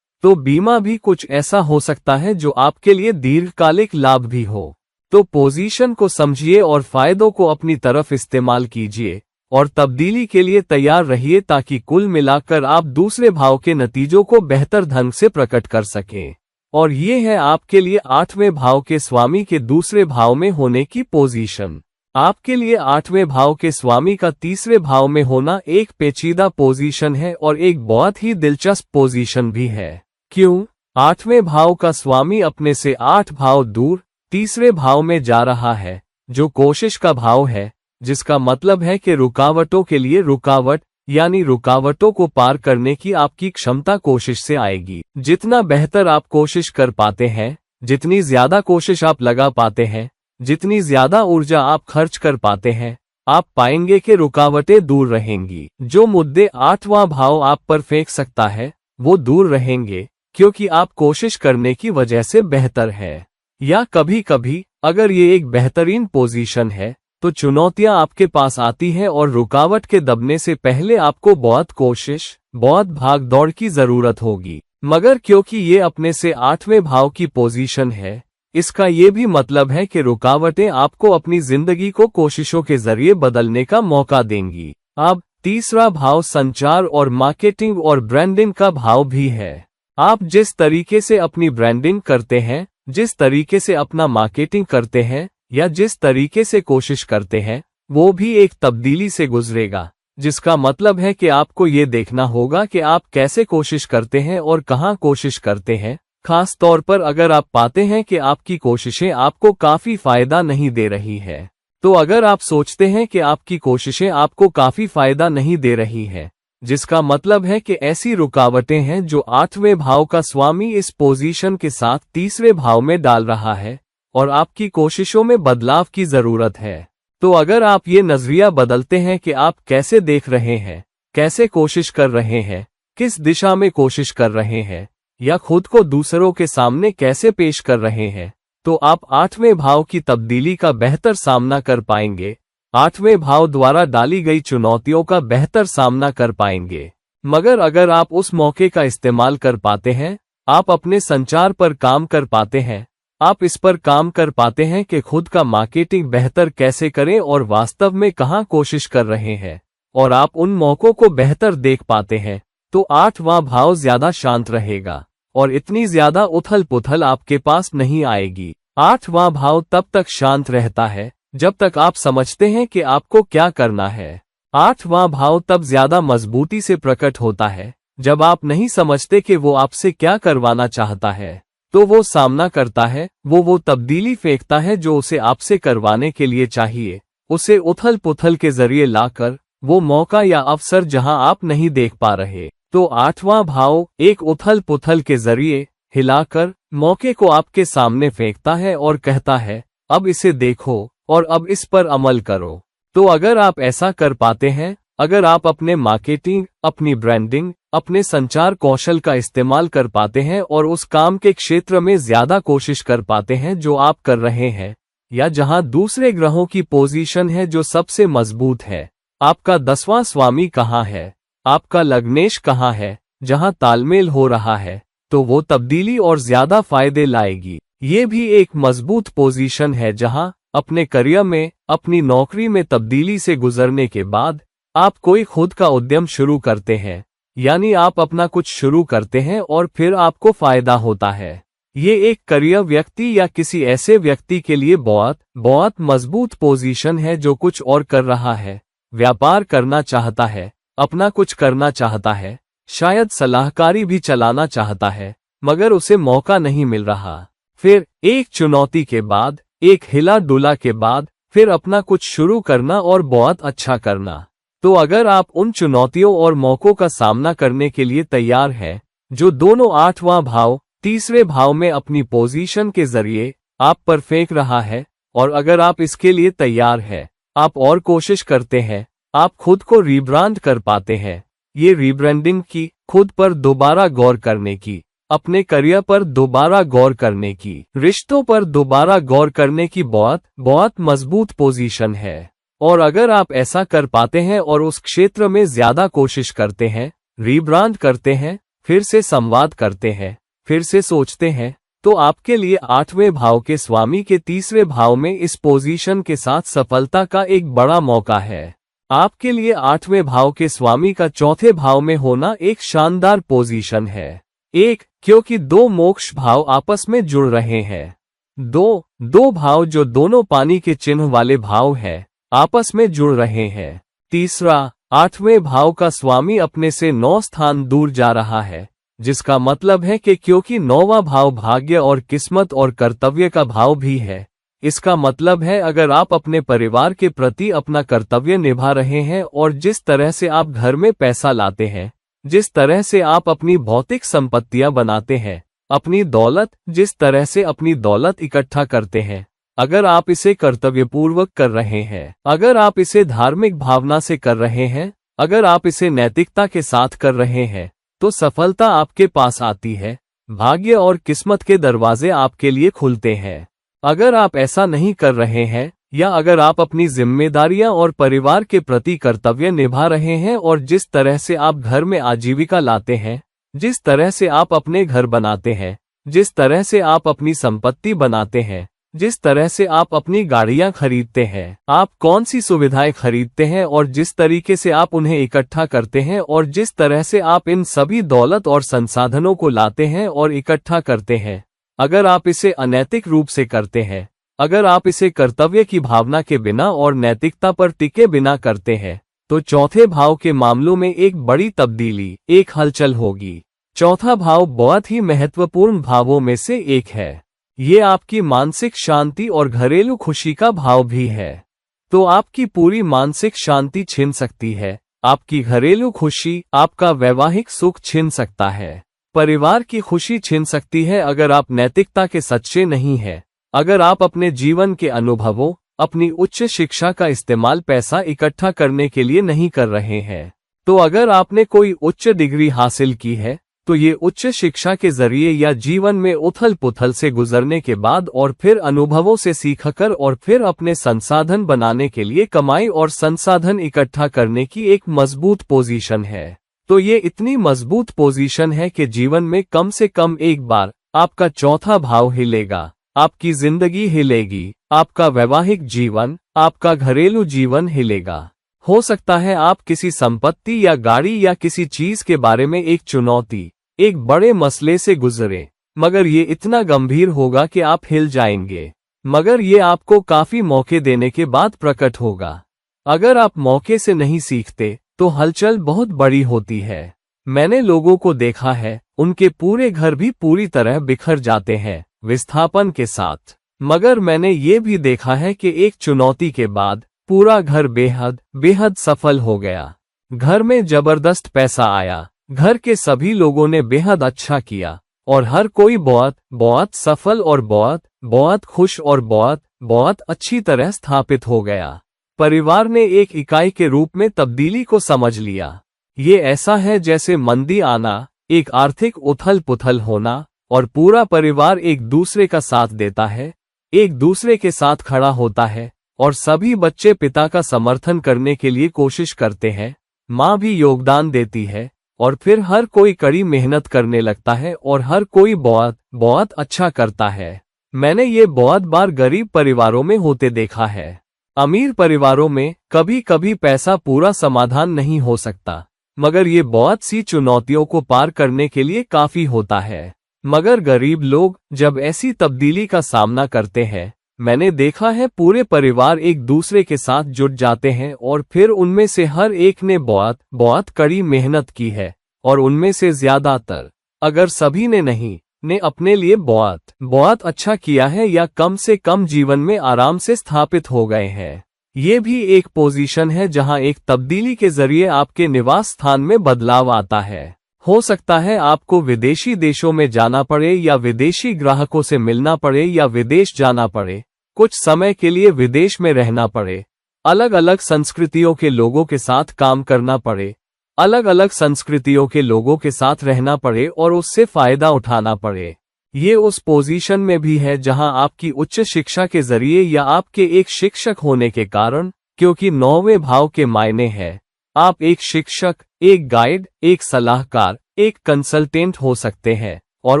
तो बीमा भी कुछ ऐसा हो सकता है जो आपके लिए दीर्घकालिक लाभ भी हो। तो पोजीशन को समझिए और फायदों को अपनी तरफ इस्तेमाल कीजिए और तब्दीली के लिए तैयार रहिए, ताकि कुल मिलाकर आप दूसरे भाव के नतीजों को बेहतर ढंग से प्रकट कर सकें। और ये है आपके लिए 8वें भाव के स्वामी के दूसरे भाव में होने की पोजीशन। आपके लिए 8वें भाव के स्वामी का तीसरे भाव में होना एक पेचीदा पोजीशन है और एक बहुत ही दिलचस्प पोजीशन भी है। क्यों? 8वें भाव का स्वामी अपने से 8 भाव दूर तीसरे भाव में जा रहा है, जो कोशिश का भाव है, जिसका मतलब है कि रुकावटों के लिए रुकावट, यानी रुकावटों को पार करने की आपकी क्षमता कोशिश से आएगी। जितना बेहतर आप कोशिश कर पाते हैं, जितनी ज्यादा कोशिश आप लगा पाते हैं, जितनी ज्यादा ऊर्जा आप खर्च कर पाते हैं, आप पाएंगे कि रुकावटें दूर रहेंगी। जो मुद्दे 8वां भाव आप पर फेंक सकता है, वो दूर रहेंगे, क्योंकि आप कोशिश करने की वजह से बेहतर है। या कभी कभी अगर ये एक बेहतरीन पोजीशन है, तो चुनौतियां आपके पास आती हैं और रुकावट के दबने से पहले आपको बहुत कोशिश, बहुत भाग दौड़ की जरूरत होगी। मगर क्योंकि ये अपने से 8वें भाव की पोजीशन है, इसका ये भी मतलब है कि रुकावटें आपको अपनी जिंदगी को कोशिशों के जरिए बदलने का मौका देंगी। अब तीसरा भाव संचार और मार्केटिंग और ब्रांडिंग का भाव भी है। आप जिस तरीके से अपनी ब्रांडिंग करते हैं, जिस तरीके से अपना मार्केटिंग करते हैं, या जिस तरीके से कोशिश करते हैं, वो भी एक तब्दीली से गुजरेगा, जिसका मतलब है कि आपको ये देखना होगा कि आप कैसे कोशिश करते हैं और कहाँ कोशिश करते हैं। खास तौर पर अगर आप पाते हैं कि आपकी कोशिशें आपको काफी फायदा नहीं दे रही है। तो अगर आप सोचते हैं कि आपकी कोशिशें आपको काफी फायदा नहीं दे रही है, जिसका मतलब है कि ऐसी रुकावटें हैं जो 8वें भाव का स्वामी इस पोजीशन के साथ तीसरे भाव में डाल रहा है, और आपकी कोशिशों में बदलाव की जरूरत है। तो अगर आप ये नजरिया बदलते हैं कि आप कैसे देख रहे हैं, कैसे कोशिश कर रहे हैं, किस दिशा में कोशिश कर रहे हैं, या खुद को दूसरों के सामने कैसे पेश कर रहे हैं, तो आप 8वें भाव की तब्दीली का बेहतर सामना कर पाएंगे। 8वें भाव द्वारा डाली गई चुनौतियों का बेहतर सामना कर पाएंगे। मगर अगर आप उस मौके का इस्तेमाल कर पाते हैं, आप अपने संचार पर काम कर पाते हैं, आप इस पर काम कर पाते हैं कि खुद का मार्केटिंग बेहतर कैसे करें और वास्तव में कहां कोशिश कर रहे हैं, और आप उन मौकों को बेहतर देख पाते हैं, तो 8वां भाव ज्यादा शांत रहेगा और इतनी ज्यादा उथल पुथल आपके पास नहीं आएगी। 8वां भाव तब तक शांत रहता है जब तक आप समझते हैं कि आपको क्या करना है। 8वां भाव तब ज्यादा मजबूती से प्रकट होता है जब आप नहीं समझते कि वो आपसे क्या करवाना चाहता है, तो वो सामना करता है, वो तब्दीली फेंकता है जो उसे आपसे करवाने के लिए चाहिए, उसे उथल पुथल के जरिए लाकर वो मौका या अवसर जहां आप नहीं देख पा रहे। तो 8वां भाव एक उथल पुथल के जरिए हिलाकर मौके को आपके सामने फेंकता है और कहता है, अब इसे देखो और अब इस पर अमल करो। तो अगर आप ऐसा कर पाते हैं, अगर आप अपने मार्केटिंग, अपनी ब्रांडिंग, अपने संचार कौशल का इस्तेमाल कर पाते हैं और उस काम के क्षेत्र में ज्यादा कोशिश कर पाते हैं जो आप कर रहे हैं, या जहां दूसरे ग्रहों की पोजीशन है जो सबसे मजबूत है, आपका 10वां स्वामी कहाँ है, आपका लग्नेश कहाँ है, जहां तालमेल हो रहा है, तो वो तब्दीली और ज्यादा फायदे लाएगी। ये भी एक मजबूत पोजीशन है जहां अपने करियर में, अपनी नौकरी में तब्दीली से गुजरने के बाद आप कोई खुद का उद्यम शुरू करते हैं, यानी आप अपना कुछ शुरू करते हैं और फिर आपको फायदा होता है। ये एक करियर व्यक्ति या किसी ऐसे व्यक्ति के लिए बहुत मजबूत पोजीशन है जो कुछ और कर रहा है, व्यापार करना चाहता है, अपना कुछ करना चाहता है, शायद सलाहकारी भी चलाना चाहता है, मगर उसे मौका नहीं मिल रहा। फिर एक चुनौती के बाद, एक हिला डुला के बाद फिर अपना कुछ शुरू करना और बहुत अच्छा करना। तो अगर आप उन चुनौतियों और मौकों का सामना करने के लिए तैयार हैं, जो दोनों 8वां भाव तीसरे भाव में अपनी पोजीशन के जरिए आप पर फेंक रहा है, और अगर आप इसके लिए तैयार हैं, आप और कोशिश करते हैं, आप खुद को रीब्रांड कर पाते हैं। ये रीब्रांडिंग की, खुद पर दोबारा गौर करने की, अपने करियर पर दोबारा गौर करने की, रिश्तों पर दोबारा गौर करने की बहुत मजबूत पोजीशन है। और अगर आप ऐसा कर पाते हैं और उस क्षेत्र में ज्यादा कोशिश करते हैं, रीब्रांड करते हैं, फिर से संवाद करते हैं, फिर से सोचते हैं, तो आपके लिए 8वें भाव के स्वामी के तीसरे भाव में इस पोजीशन के साथ सफलता का एक बड़ा मौका है। आपके लिए 8वें भाव के स्वामी का चौथे भाव में होना एक शानदार पोजीशन है। क्योंकि 2 मोक्ष भाव आपस में जुड़ रहे हैं। दो भाव जो दोनों पानी के चिन्ह वाले भाव हैं, आपस में जुड़ रहे हैं। तीसरा, 8वें भाव का स्वामी अपने से 9 स्थान दूर जा रहा है, जिसका मतलब है कि क्योंकि 9वां भाव भाग्य और किस्मत और कर्तव्य का भाव भी है, इसका मतलब है अगर आप अपने परिवार के प्रति अपना कर्तव्य निभा रहे हैं और जिस तरह से आप घर में पैसा लाते हैं, जिस तरह से आप अपनी भौतिक संपत्तियां बनाते हैं, अपनी दौलत, जिस तरह से अपनी दौलत इकट्ठा करते हैं, अगर आप इसे कर्तव्यपूर्वक कर रहे हैं, अगर आप इसे धार्मिक भावना से कर रहे हैं, अगर आप इसे नैतिकता के साथ कर रहे हैं, तो सफलता आपके पास आती है, भाग्य और किस्मत के दरवाजे आपके लिए खुलते हैं। अगर आप ऐसा नहीं कर रहे हैं, या अगर आप अपनी जिम्मेदारियां और परिवार के प्रति कर्तव्य निभा रहे हैं और जिस तरह से आप घर में आजीविका लाते हैं, जिस तरह से आप अपने घर बनाते हैं, जिस तरह से आप अपनी संपत्ति बनाते हैं, जिस तरह से आप अपनी गाड़ियां खरीदते हैं, आप कौन सी सुविधाएं खरीदते हैं और जिस तरीके से आप उन्हें इकट्ठा करते हैं और जिस तरह से आप इन सभी दौलत और संसाधनों को लाते हैं और इकट्ठा करते हैं, अगर आप इसे अनैतिक रूप से करते हैं, अगर आप इसे कर्तव्य की भावना के बिना और नैतिकता पर टिके बिना करते हैं, तो चौथे भाव के मामलों में एक बड़ी तब्दीली, एक हलचल होगी। चौथा भाव बहुत ही महत्वपूर्ण भावों में से एक है। ये आपकी मानसिक शांति और घरेलू खुशी का भाव भी है। तो आपकी पूरी मानसिक शांति छिन सकती है, आपकी घरेलू खुशी, आपका वैवाहिक सुख छिन सकता है, परिवार की खुशी छिन सकती है अगर आप नैतिकता के सच्चे नहीं हैं, अगर आप अपने जीवन के अनुभवों, अपनी उच्च शिक्षा का इस्तेमाल पैसा इकट्ठा करने के लिए नहीं कर रहे हैं। तो अगर आपने कोई उच्च डिग्री हासिल की है, तो ये उच्च शिक्षा के जरिए या जीवन में उथल पुथल से गुजरने के बाद और फिर अनुभवों से सीखकर और फिर अपने संसाधन बनाने के लिए कमाई और संसाधन इकट्ठा करने की एक मजबूत पोजीशन है। तो ये इतनी मजबूत पोजीशन है कि जीवन में कम से कम एक बार आपका चौथा भाव हिलेगा। आपकी जिंदगी हिलेगी, आपका वैवाहिक जीवन, आपका घरेलू जीवन हिलेगा। हो सकता है आप किसी संपत्ति या गाड़ी या किसी चीज के बारे में एक चुनौती, एक बड़े मसले से गुजरे, मगर ये इतना गंभीर होगा कि आप हिल जाएंगे। मगर ये आपको काफी मौके देने के बाद प्रकट होगा। अगर आप मौके से नहीं सीखते तो हलचल बहुत बड़ी होती है। मैंने लोगों को देखा है, उनके पूरे घर भी पूरी तरह बिखर जाते हैं विस्थापन के साथ। मगर मैंने ये भी देखा है कि एक चुनौती के बाद पूरा घर बेहद बेहद सफल हो गया। घर में जबरदस्त पैसा आया, घर के सभी लोगों ने बेहद अच्छा किया और हर कोई बहुत बहुत सफल और बहुत बहुत खुश और बहुत बहुत अच्छी तरह स्थापित हो गया। परिवार ने एक इकाई के रूप में तब्दीली को समझ लिया। ये ऐसा है जैसे मंदी आना, एक आर्थिक उथल पुथल होना, और पूरा परिवार एक दूसरे का साथ देता है, एक दूसरे के साथ खड़ा होता है, और सभी बच्चे पिता का समर्थन करने के लिए कोशिश करते हैं। माँ भी योगदान देती है, और फिर हर कोई कड़ी मेहनत करने लगता है और हर कोई बहुत बहुत अच्छा करता है। मैंने ये बहुत बार गरीब परिवारों में होते देखा है। अमीर परिवारों में कभी कभी पैसा पूरा समाधान नहीं हो सकता, मगर ये बहुत सी चुनौतियों को पार करने के लिए काफी होता है। मगर गरीब लोग जब ऐसी तब्दीली का सामना करते हैं, मैंने देखा है पूरे परिवार एक दूसरे के साथ जुट जाते हैं और फिर उनमें से हर एक ने बहुत बहुत कड़ी मेहनत की है, और उनमें से ज्यादातर, अगर सभी ने नहीं, ने अपने लिए बहुत बहुत अच्छा किया है या कम से कम जीवन में आराम से स्थापित हो गए हैं। ये भी एक पोजीशन है जहां एक तब्दीली के जरिए आपके निवास स्थान में बदलाव आता है। हो सकता है आपको विदेशी देशों में जाना पड़े या विदेशी ग्राहकों से मिलना पड़े या विदेश जाना पड़े, कुछ समय के लिए विदेश में रहना पड़े, अलग अलग संस्कृतियों के लोगों के साथ काम करना पड़े, अलग अलग संस्कृतियों के लोगों के साथ रहना पड़े और उससे फायदा उठाना पड़े। ये उस पोजीशन में भी है जहां आपकी उच्च शिक्षा के जरिए या आपके एक शिक्षक होने के कारण, क्योंकि 9वें भाव के मायने हैं, आप एक शिक्षक, एक गाइड, एक सलाहकार, एक कंसल्टेंट हो सकते हैं और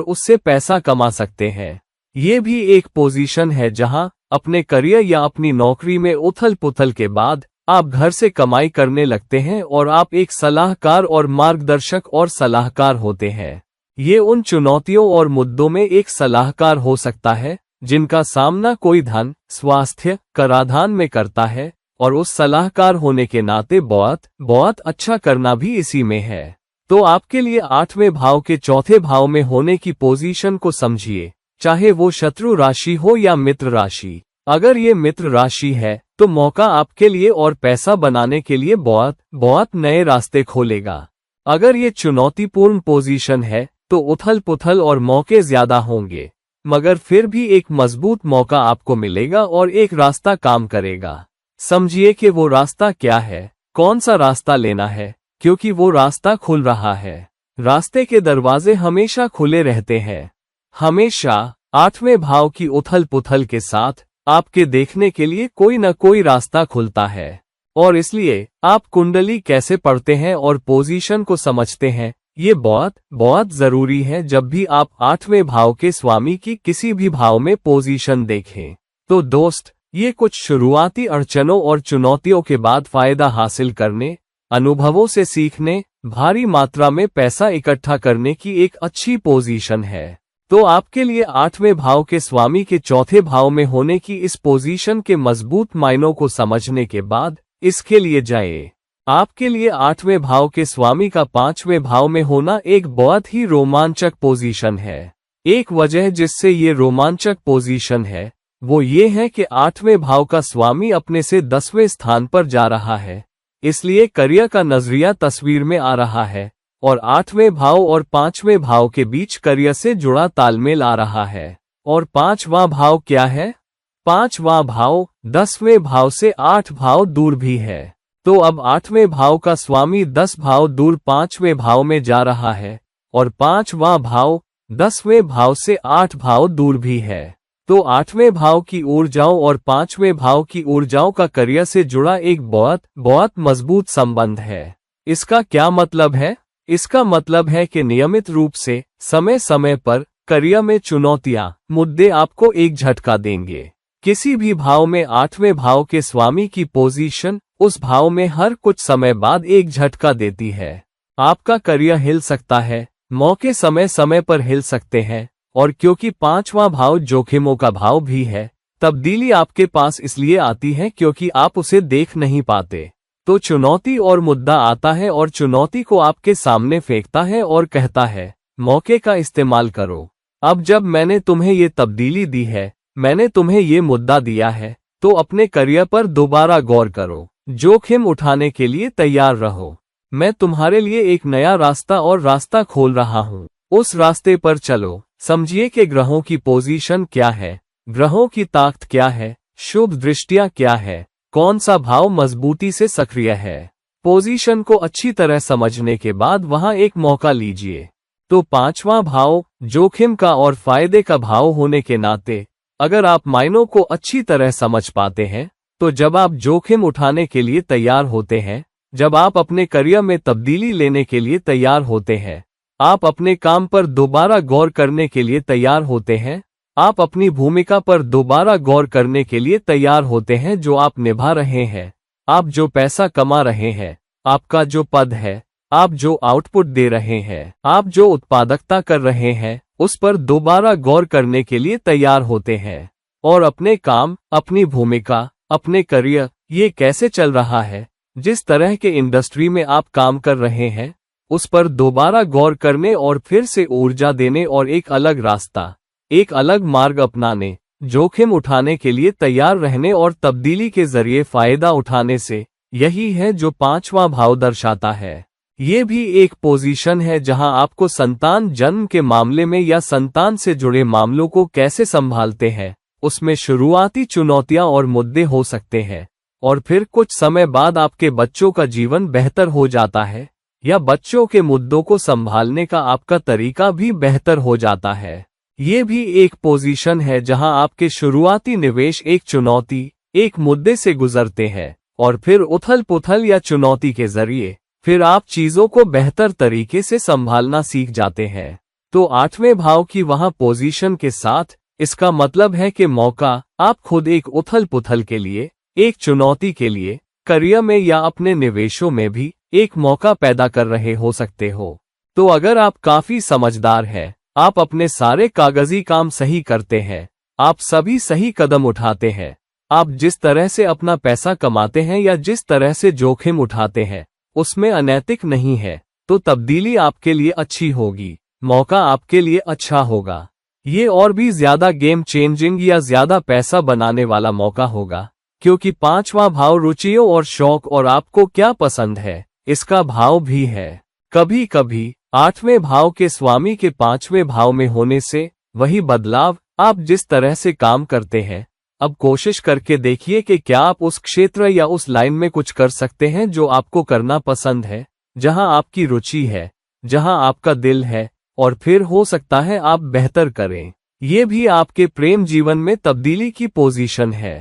उससे पैसा कमा सकते हैं। ये भी एक पोजीशन है जहां अपने करियर या अपनी नौकरी में उथल पुथल के बाद आप घर से कमाई करने लगते हैं और आप एक सलाहकार और मार्गदर्शक और सलाहकार होते हैं। ये उन चुनौतियों और मुद्दों में एक सलाहकार हो सकता है जिनका सामना कोई धन, स्वास्थ्य, कराधान में करता है, और उस सलाहकार होने के नाते बहुत बहुत अच्छा करना भी इसी में है। तो आपके लिए 8वें भाव के चौथे भाव में होने की पोजीशन को समझिए, चाहे वो शत्रु राशि हो या मित्र राशि। अगर ये मित्र राशि है तो मौका आपके लिए और पैसा बनाने के लिए बहुत बहुत नए रास्ते खोलेगा। अगर ये चुनौतीपूर्ण पोजीशन है तो उथल पुथल और मौके ज्यादा होंगे, मगर फिर भी एक मजबूत मौका आपको मिलेगा और एक रास्ता काम करेगा। समझिए कि वो रास्ता क्या है, कौन सा रास्ता लेना है, क्योंकि वो रास्ता खुल रहा है। रास्ते के दरवाजे हमेशा खुले रहते हैं। हमेशा 8वें भाव की उथल पुथल के साथ आपके देखने के लिए कोई न कोई रास्ता खुलता है, और इसलिए आप कुंडली कैसे पढ़ते हैं और पोजीशन को समझते हैं, ये बहुत बहुत जरूरी है। जब भी आप 8वें भाव के स्वामी की किसी भी भाव में पोजीशन देखें तो दोस्त, ये कुछ शुरुआती अड़चनों और चुनौतियों के बाद फायदा हासिल करने, अनुभवों से सीखने, भारी मात्रा में पैसा इकट्ठा करने की एक अच्छी पोजीशन है। तो आपके लिए 8वें भाव के स्वामी के चौथे भाव में होने की इस पोजीशन के मजबूत मायनों को समझने के बाद इसके लिए जाए। आपके लिए 8वें भाव के स्वामी का 5वें भाव में होना एक बहुत ही रोमांचक पोजीशन है। एक वजह जिससे ये रोमांचक पोजीशन है वो ये है कि 8वें भाव का स्वामी अपने से 10वें स्थान पर जा रहा है, इसलिए करियर का नजरिया तस्वीर में आ रहा है, और 8वें भाव और 5वें भाव के बीच करियर से जुड़ा तालमेल आ रहा है। और 5वां भाव क्या है? 5वां भाव 10वें भाव से 8 भाव दूर भी है। तो अब 8वें भाव का स्वामी 10 भाव दूर 5वें भाव में जा रहा है, और 5वां भाव 10वें भाव से 8 भाव दूर भी है। तो 8वें भाव की ऊर्जाओं और 5वें भाव की ऊर्जाओं का करियर से जुड़ा एक बहुत बहुत मजबूत संबंध है। इसका क्या मतलब है? इसका मतलब है कि नियमित रूप से समय समय पर करियर में चुनौतियां, मुद्दे आपको एक झटका देंगे। किसी भी भाव में 8वें भाव के स्वामी की पोजीशन उस भाव में हर कुछ समय बाद एक झटका देती है। आपका करियर हिल सकता है, मौके समय समय पर हिल सकते हैं, और क्योंकि 5वां भाव जोखिमों का भाव भी है, तब्दीली आपके पास इसलिए आती है क्योंकि आप उसे देख नहीं पाते। तो चुनौती और मुद्दा आता है और चुनौती को आपके सामने फेंकता है और कहता है, मौके का इस्तेमाल करो। अब जब मैंने तुम्हें ये तब्दीली दी है, मैंने तुम्हें ये मुद्दा दिया है, तो अपने करियर पर दोबारा गौर करो। जोखिम उठाने के लिए तैयार रहो। मैं तुम्हारे लिए एक नया रास्ता और रास्ता खोल रहा हूँ। उस रास्ते पर चलो। समझिए कि ग्रहों की पोजीशन क्या है, ग्रहों की ताकत क्या है, शुभ दृष्टियां क्या है, कौन सा भाव मजबूती से सक्रिय है। पोजीशन को अच्छी तरह समझने के बाद वहां एक मौका लीजिए। तो 5वां भाव जोखिम का और फायदे का भाव होने के नाते अगर आप मायनों को अच्छी तरह समझ पाते हैं, तो जब आप जोखिम उठाने के लिए तैयार होते हैं, जब आप अपने करियर में तब्दीली लेने के लिए तैयार होते हैं, आप अपने काम पर दोबारा गौर करने के लिए तैयार होते हैं, आप अपनी भूमिका पर दोबारा गौर करने के लिए तैयार होते हैं जो आप निभा रहे हैं, आप जो पैसा कमा रहे हैं, आपका जो पद है, आप जो आउटपुट दे रहे हैं, आप जो उत्पादकता कर रहे हैं, उस पर दोबारा गौर करने के लिए तैयार होते हैं। और अपने काम, अपनी भूमिका, अपने करियर, ये कैसे चल रहा है, जिस तरह के इंडस्ट्री में आप काम कर रहे हैं, उस पर दोबारा गौर करने और फिर से ऊर्जा देने और एक अलग रास्ता, एक अलग मार्ग अपनाने, जोखिम उठाने के लिए तैयार रहने और तब्दीली के जरिए फायदा उठाने से, यही है जो 5वां भाव दर्शाता है। ये भी एक पोजीशन है जहां आपको संतान जन्म के मामले में या संतान से जुड़े मामलों को कैसे संभालते हैं, उसमें शुरुआती चुनौतियां और मुद्दे हो सकते हैं, और फिर कुछ समय बाद आपके बच्चों का जीवन बेहतर हो जाता है, या बच्चों के मुद्दों को संभालने का आपका तरीका भी बेहतर हो जाता है। ये भी एक पोजीशन है जहां आपके शुरुआती निवेश एक चुनौती, एक मुद्दे से गुजरते हैं, और फिर उथल पुथल या चुनौती के जरिए फिर आप चीजों को बेहतर तरीके से संभालना सीख जाते हैं। तो 8वें भाव की वहां पोजीशन के साथ इसका मतलब है कि मौका, आप खुद एक उथल पुथल के लिए, एक चुनौती के लिए, करियर में या अपने निवेशों में भी एक मौका पैदा कर रहे हो सकते हो। तो अगर आप काफी समझदार हैं, आप अपने सारे कागजी काम सही करते हैं, आप सभी सही कदम उठाते हैं, आप जिस तरह से अपना पैसा कमाते हैं या जिस तरह से जोखिम उठाते हैं, उसमें अनैतिक नहीं है, तो तब्दीली आपके लिए अच्छी होगी, मौका आपके लिए अच्छा होगा। ये और भी ज्यादा गेम चेंजिंग या ज्यादा पैसा बनाने वाला मौका होगा, क्योंकि 5वां भाव रुचियों और शौक और आपको क्या पसंद है, इसका भाव भी है। कभी कभी 8वें भाव के स्वामी के 5वें भाव में होने से वही बदलाव, आप जिस तरह से काम करते हैं, अब कोशिश करके देखिए कि क्या आप उस क्षेत्र या उस लाइन में कुछ कर सकते हैं जो आपको करना पसंद है, जहां आपकी रुचि है, जहां आपका दिल है, और फिर हो सकता है आप बेहतर करें। ये भी आपके प्रेम जीवन में तब्दीली की पोजीशन है।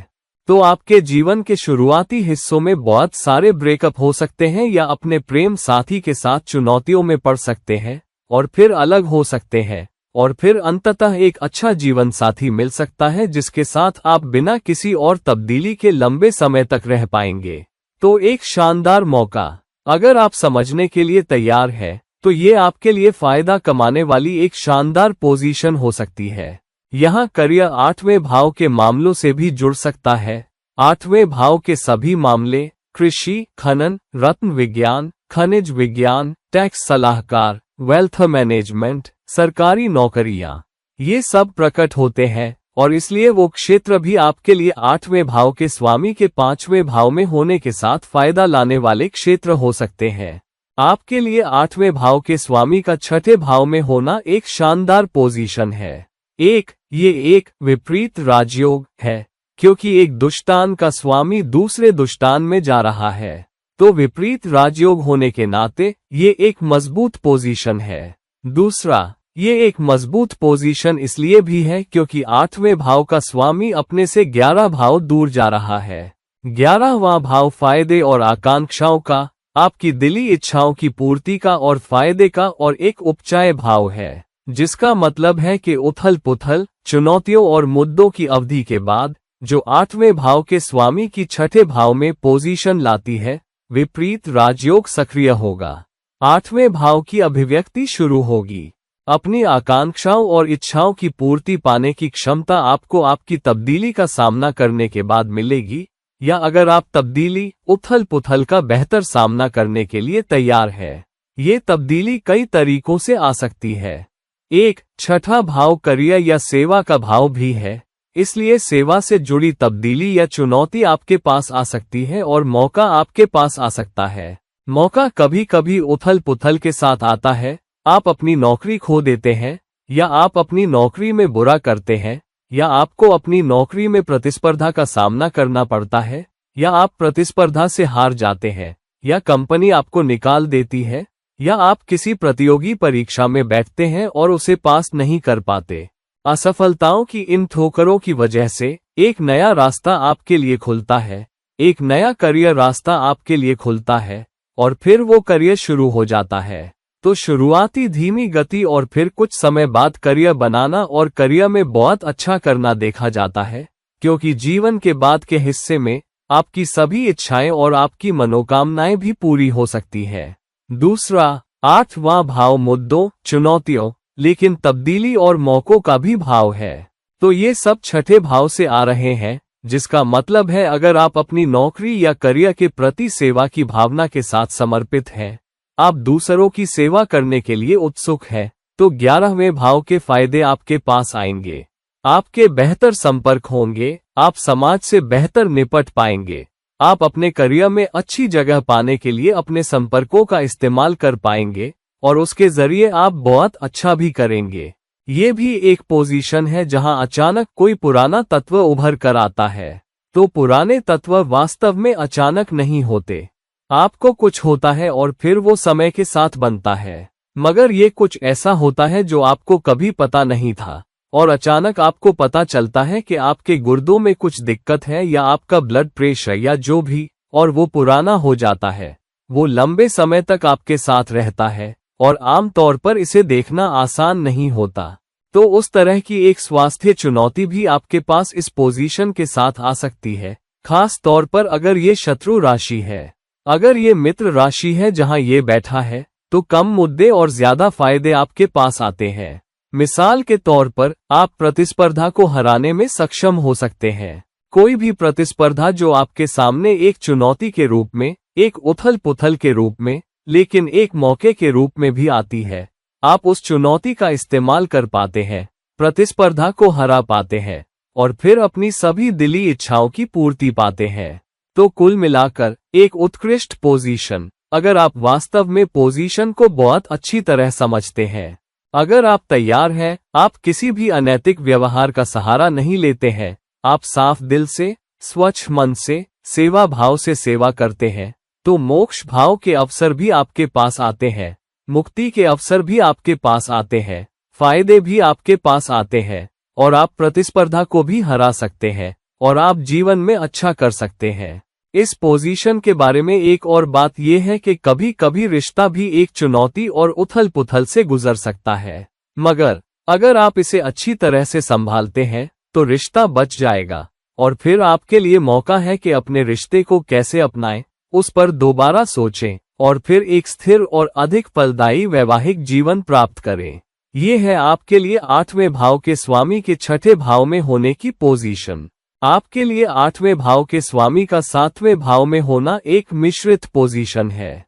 तो आपके जीवन के शुरुआती हिस्सों में बहुत सारे ब्रेकअप हो सकते हैं या अपने प्रेम साथी के साथ चुनौतियों में पड़ सकते हैं, और फिर अलग हो सकते हैं, और फिर अंततः एक अच्छा जीवन साथी मिल सकता है जिसके साथ आप बिना किसी और तब्दीली के लंबे समय तक रह पाएंगे। तो एक शानदार मौका, अगर आप समझने के लिए तैयार हैं, तो ये आपके लिए फायदा कमाने वाली एक शानदार पोजीशन हो सकती है। यहाँ करियर 8वें भाव के मामलों से भी जुड़ सकता है। 8वें भाव के सभी मामले, कृषि, खनन, रत्न विज्ञान, खनिज विज्ञान, टैक्स सलाहकार, वेल्थ मैनेजमेंट, सरकारी नौकरियां, ये सब प्रकट होते हैं, और इसलिए वो क्षेत्र भी आपके लिए 8वें भाव के स्वामी के 5वें भाव में होने के साथ फायदा लाने वाले क्षेत्र हो सकते हैं। आपके लिए 8वें भाव के स्वामी का 6ठे भाव में होना एक शानदार पोजीशन है। ये एक विपरीत राजयोग है, क्योंकि एक दुष्टान का स्वामी दूसरे दुष्टान में जा रहा है। तो विपरीत राजयोग होने के नाते ये एक मजबूत पोजीशन है। दूसरा, ये एक मजबूत पोजीशन इसलिए भी है क्योंकि 8वें भाव का स्वामी अपने से 11 भाव दूर जा रहा है। 11वां भाव फायदे और आकांक्षाओं का, आपकी दिली इच्छाओं की पूर्ति का और फायदे का और एक उपचाय भाव है। जिसका मतलब है कि उथल पुथल, चुनौतियों और मुद्दों की अवधि के बाद जो 8वें भाव के स्वामी की 6ठे भाव में पोजीशन लाती है, विपरीत राजयोग सक्रिय होगा। 8वें भाव की अभिव्यक्ति शुरू होगी। अपनी आकांक्षाओं और इच्छाओं की पूर्ति पाने की क्षमता आपको आपकी तब्दीली का सामना करने के बाद मिलेगी, या अगर आप तब्दीली, उथल पुथल का बेहतर सामना करने के लिए तैयार है। ये तब्दीली कई तरीकों से आ सकती है। 6ठा भाव करियर या सेवा का भाव भी है, इसलिए सेवा से जुड़ी तब्दीली या चुनौती आपके पास आ सकती है और मौका आपके पास आ सकता है। मौका कभी कभी उथल पुथल के साथ आता है। आप अपनी नौकरी खो देते हैं, या आप अपनी नौकरी में बुरा करते हैं, या आपको अपनी नौकरी में प्रतिस्पर्धा का सामना करना पड़ता है, या आप प्रतिस्पर्धा से हार जाते हैं, या कंपनी आपको निकाल देती है, या आप किसी प्रतियोगी परीक्षा में बैठते हैं और उसे पास नहीं कर पाते। असफलताओं की इन ठोकरों की वजह से एक नया रास्ता आपके लिए खुलता है, एक नया करियर रास्ता आपके लिए खुलता है, और फिर वो करियर शुरू हो जाता है। तो शुरुआती धीमी गति और फिर कुछ समय बाद करियर बनाना और करियर में बहुत अच्छा करना देखा जाता है, क्योंकि जीवन के बाद के हिस्से में आपकी सभी इच्छाएं और आपकी मनोकामनाएं भी पूरी हो सकती है। दूसरा, 8वां भाव मुद्दों, चुनौतियों, लेकिन तब्दीली और मौकों का भी भाव है। तो ये सब 6ठे भाव से आ रहे हैं, जिसका मतलब है अगर आप अपनी नौकरी या करियर के प्रति सेवा की भावना के साथ समर्पित हैं, आप दूसरों की सेवा करने के लिए उत्सुक हैं, तो 11वें भाव के फायदे आपके पास आएंगे। आपके बेहतर संपर्क होंगे, आप समाज से बेहतर निपट पाएंगे, आप अपने करियर में अच्छी जगह पाने के लिए अपने संपर्कों का इस्तेमाल कर पाएंगे, और उसके जरिए आप बहुत अच्छा भी करेंगे। ये भी एक पोजीशन है जहां अचानक कोई पुराना तत्व उभर कर आता है। तो पुराने तत्व वास्तव में अचानक नहीं होते, आपको कुछ होता है और फिर वो समय के साथ बनता है। मगर ये कुछ ऐसा होता है जो आपको कभी पता नहीं था, और अचानक आपको पता चलता है कि आपके गुर्दों में कुछ दिक्कत है या आपका ब्लड प्रेशर या जो भी, और वो पुराना हो जाता है। वो लंबे समय तक आपके साथ रहता है, और आमतौर पर इसे देखना आसान नहीं होता। तो उस तरह की एक स्वास्थ्य चुनौती भी आपके पास इस पोजीशन के साथ आ सकती है, खास तौर पर अगर ये शत्रु राशि है। अगर ये मित्र राशि है जहां ये बैठा है, तो कम मुद्दे और ज्यादा फायदे आपके पास आते हैं। मिसाल के तौर पर, आप प्रतिस्पर्धा को हराने में सक्षम हो सकते हैं। कोई भी प्रतिस्पर्धा जो आपके सामने एक चुनौती के रूप में, एक उथल पुथल के रूप में, लेकिन एक मौके के रूप में भी आती है, आप उस चुनौती का इस्तेमाल कर पाते हैं, प्रतिस्पर्धा को हरा पाते हैं, और फिर अपनी सभी दिली इच्छाओं की पूर्ति पाते हैं। तो कुल मिलाकर एक उत्कृष्ट पोजीशन, अगर आप वास्तव में पोजीशन को बहुत अच्छी तरह समझते हैं। अगर आप तैयार हैं, आप किसी भी अनैतिक व्यवहार का सहारा नहीं लेते हैं, आप साफ दिल से, स्वच्छ मन से, सेवा भाव से सेवा करते हैं, तो मोक्ष भाव के अवसर भी आपके पास आते हैं, मुक्ति के अवसर भी आपके पास आते हैं, फायदे भी आपके पास आते हैं, और आप प्रतिस्पर्धा को भी हरा सकते हैं, और आप जीवन में अच्छा कर सकते हैं। इस पोजीशन के बारे में एक और बात यह है कि कभी कभी रिश्ता भी एक चुनौती और उथल पुथल से गुजर सकता है, मगर अगर आप इसे अच्छी तरह से संभालते हैं तो रिश्ता बच जाएगा, और फिर आपके लिए मौका है कि अपने रिश्ते को कैसे अपनाएं, उस पर दोबारा सोचें, और फिर एक स्थिर और अधिक फलदायी वैवाहिक जीवन प्राप्त करें। ये है आपके लिए 8वें भाव के स्वामी के 6ठे भाव में होने की पोजीशन। आपके लिए 8वें भाव के स्वामी का 7वें भाव में होना एक मिश्रित पोजीशन है।